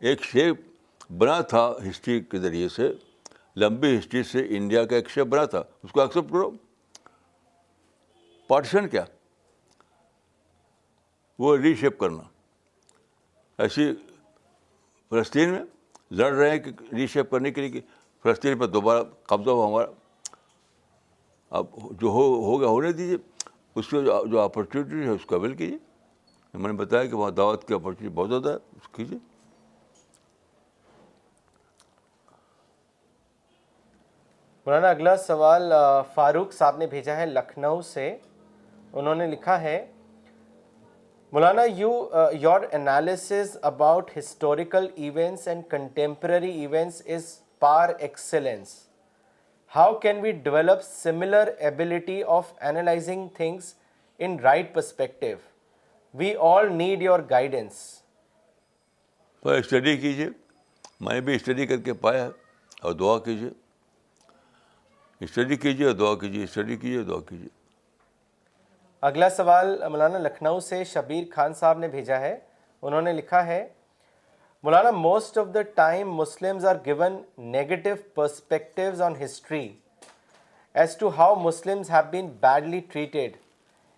Speaker 1: ایک شیپ بنا تھا ہسٹری کے ذریعے سے, لمبی ہسٹری سے انڈیا کا ایک شیپ بنا تھا, اس کو ایکسیپٹ کرو. پارٹیشن کیا, وہ ری شیپ کرنا. ایسی فلسطین میں لڑ رہے ہیں کہ ری شیپ کرنے کے لیے کہ فلسطین پر دوبارہ قبضہ ہو ہمارا. اب جو ہو گیا ہونے دیجیے, اس کو جو اپرچونیٹی ہے اس کو اویل کیجیے. میں نے بتایا کہ وہاں دعوت کی اپرچونیٹی بہت زیادہ ہے, اس کو کیجیے.
Speaker 2: مولانا اگلا سوال فاروق صاحب نے بھیجا ہے لکھنؤ سے. انہوں نے لکھا ہے مولانا your analysis about historical events and contemporary events is par excellence. How can we develop similar ability of analyzing things in right perspective? We all need your guidance.
Speaker 1: Per study کیجیے، میں بھی اسٹڈی کر کے پایا ہے، اور دعا کیجیے، اسٹڈی کیجیے اور دعا کیجیے، اسٹڈی کیجیے اور دعا کیجیے۔
Speaker 2: اگلا سوال مولانا لکھنؤ سے شبیر خان صاحب نے بھیجا ہے، انہوں نے لکھا ہے Maulana most of the time Muslims are given negative perspectives on history as to how Muslims have been badly treated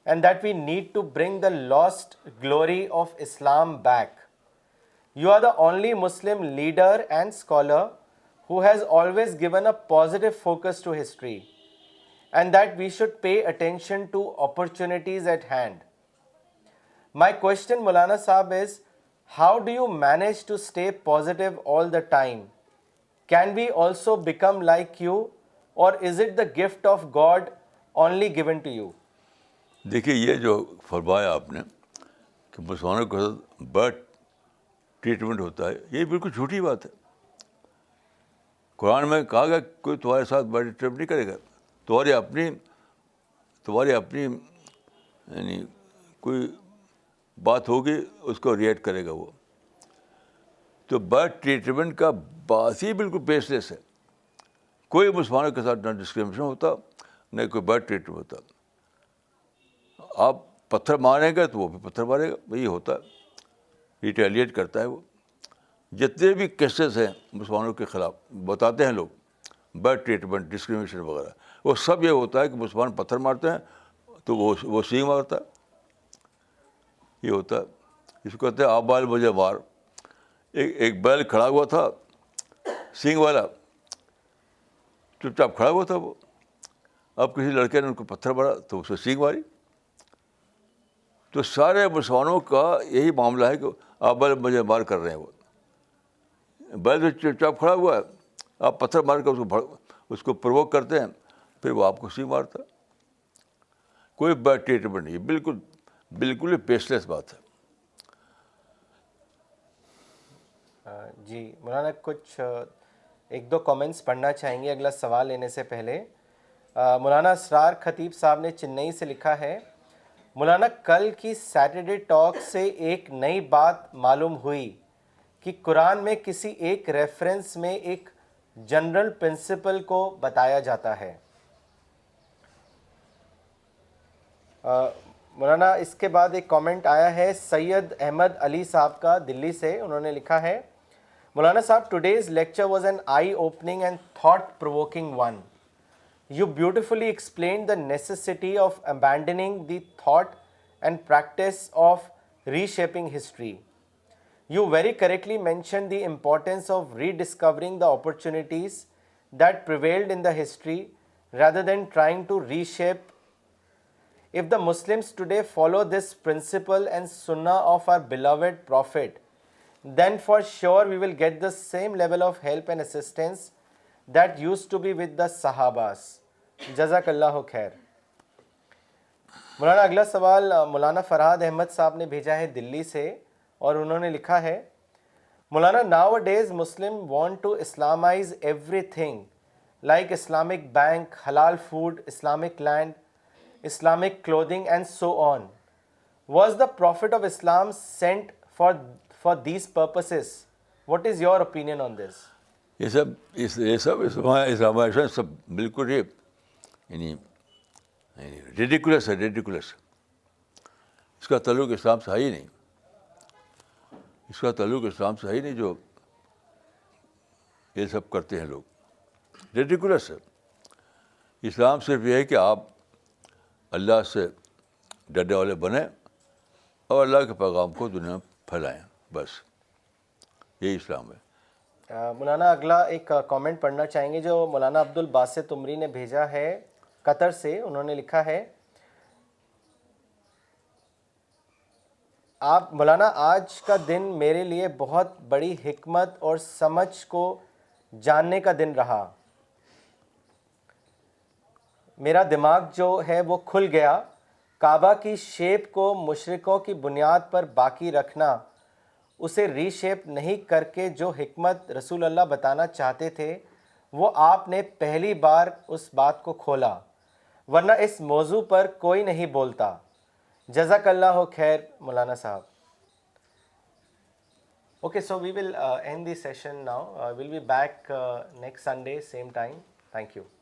Speaker 2: and that we need to bring the lost glory of Islam back. You are the only Muslim leader and scholar who has always given a positive focus to history and that we should pay attention to opportunities at hand. My question, Maulana Sahab, is how do you manage to stay positive all the time? Can we also become like you? Or is it the gift of God only given to you?
Speaker 1: دیکھیے یہ جو فرمایا آپ نے کہ مسلمانوں کے ساتھ بیڈ ٹریٹمنٹ ہوتا ہے، یہ بالکل جھوٹی بات ہے۔ قرآن میں کہا گیا کوئی تمہارے ساتھ بیڈ ٹریٹمنٹ نہیں کرے گا، تمہاری اپنی یعنی کوئی بات ہوگی اس کو ریئیکٹ کرے گا وہ۔ تو بیڈ ٹریٹمنٹ کا بات ہی بالکل بیس لیس ہے۔ کوئی مسلمانوں کے ساتھ نہ ڈسکریمنیشن ہوتا، نہ کوئی بیڈ ٹریٹمنٹ ہوتا۔ آپ پتھر ماریں گے تو وہ بھی پتھر مارے گا، وہی ہوتا ہے، ریٹیلیٹ کرتا ہے وہ۔ جتنے بھی کیسز ہیں مسلمانوں کے خلاف بتاتے ہیں لوگ، بیڈ ٹریٹمنٹ، ڈسکریمنیشن وغیرہ، وہ سب یہ ہوتا ہے کہ مسلمان پتھر مارتے ہیں تو وہ سینگ مارتا ہے، یہ ہوتا ہے۔ اس کو کہتے ہیں آبال مجھے مار۔ ایک بیل کھڑا ہوا تھا سینگ والا، چپ چاپ کھڑا ہوا تھا وہ، اب کسی لڑکے نے ان کو پتھر مارا تو اسے سینگ ماری۔ تو سارے مسلمانوں کا یہی معاملہ ہے کہ آپ بیل مجھے مار کر رہے ہیں، وہ بیل تو چپ چاپ کھڑا ہوا ہے، آپ پتھر مار کر اس کو پرووک کرتے ہیں، پھر وہ آپ کو سینگ مارتا ہے۔ کوئی بیڈ ٹریٹمنٹ نہیں، بالکل ہی بیس لیس بات ہے۔
Speaker 2: جی مولانا کچھ ایک دو کامنٹس پڑھنا چاہیں گے اگلا سوال لینے سے پہلے۔ مولانا اسرار خطیب صاحب نے چنئی سے لکھا ہے مولانا کل کی سیٹرڈے ٹاک سے ایک نئی بات معلوم ہوئی کہ قرآن میں کسی ایک ریفرنس میں ایک جنرل پرنسپل کو بتایا جاتا ہے۔ مولانا اس کے بعد ایک کامنٹ آیا ہے سید احمد علی صاحب کا دلی سے، انہوں نے لکھا ہے مولانا صاحب today's lecture was an eye-opening and thought-provoking one. You beautifully explained the necessity of abandoning the thought and practice of reshaping history. You very correctly mentioned the importance of rediscovering the opportunities that prevailed in the history rather than trying to reshape. If the Muslims today follow this principle and sunnah of our beloved Prophet, then for sure we will get the same level of help and assistance that used to be with the Sahabas. جزاک اللہ خیر۔ مولانا اگلا سوال مولانا فرحاد احمد صاحب نے بھیجا ہے دلی سے، اور انہوں نے لکھا ہے مولانا nowadays Muslim want to Islamize everything like Islamic bank, halal food, Islamic land, Islamic clothing and so on. Was the Prophet of Islam sent for these purposes? What is your opinion on this?
Speaker 1: یہ سب Islamisation سب بالکل ہی یعنی ridiculous ہے، ridiculous. اس کا تعلق اسلام سے ہے ہی نہیں، اس کا تعلق اسلام سے ہے ہی نہیں جو یہ سب کرتے ہیں لوگ، ریڈیکولس ہے۔ اسلام صرف یہ ہے کہ آپ اللہ سے ڈرنے والے بنیں اور اللہ کے پیغام کو دنیا میں پھیلائیں، بس یہی اسلام ہے۔
Speaker 2: مولانا اگلا ایک کامنٹ پڑھنا چاہیں گے جو مولانا عبد الباسط عمری نے بھیجا ہے قطر سے، انہوں نے لکھا ہے آپ مولانا آج کا دن میرے لیے بہت بڑی حکمت اور سمجھ کو جاننے کا دن رہا۔ میرا دماغ جو ہے وہ کھل گیا کعبہ کی شیپ کو مشرکوں کی بنیاد پر باقی رکھنا، اسے ری شیپ نہیں کر کے جو حکمت رسول اللہ بتانا چاہتے تھے وہ آپ نے پہلی بار اس بات کو کھولا، ورنہ اس موضوع پر کوئی نہیں بولتا۔ جزاک اللہ خیر مولانا صاحب۔ Okay, so we will end the session now. We'll be back next Sunday, same time. Thank you.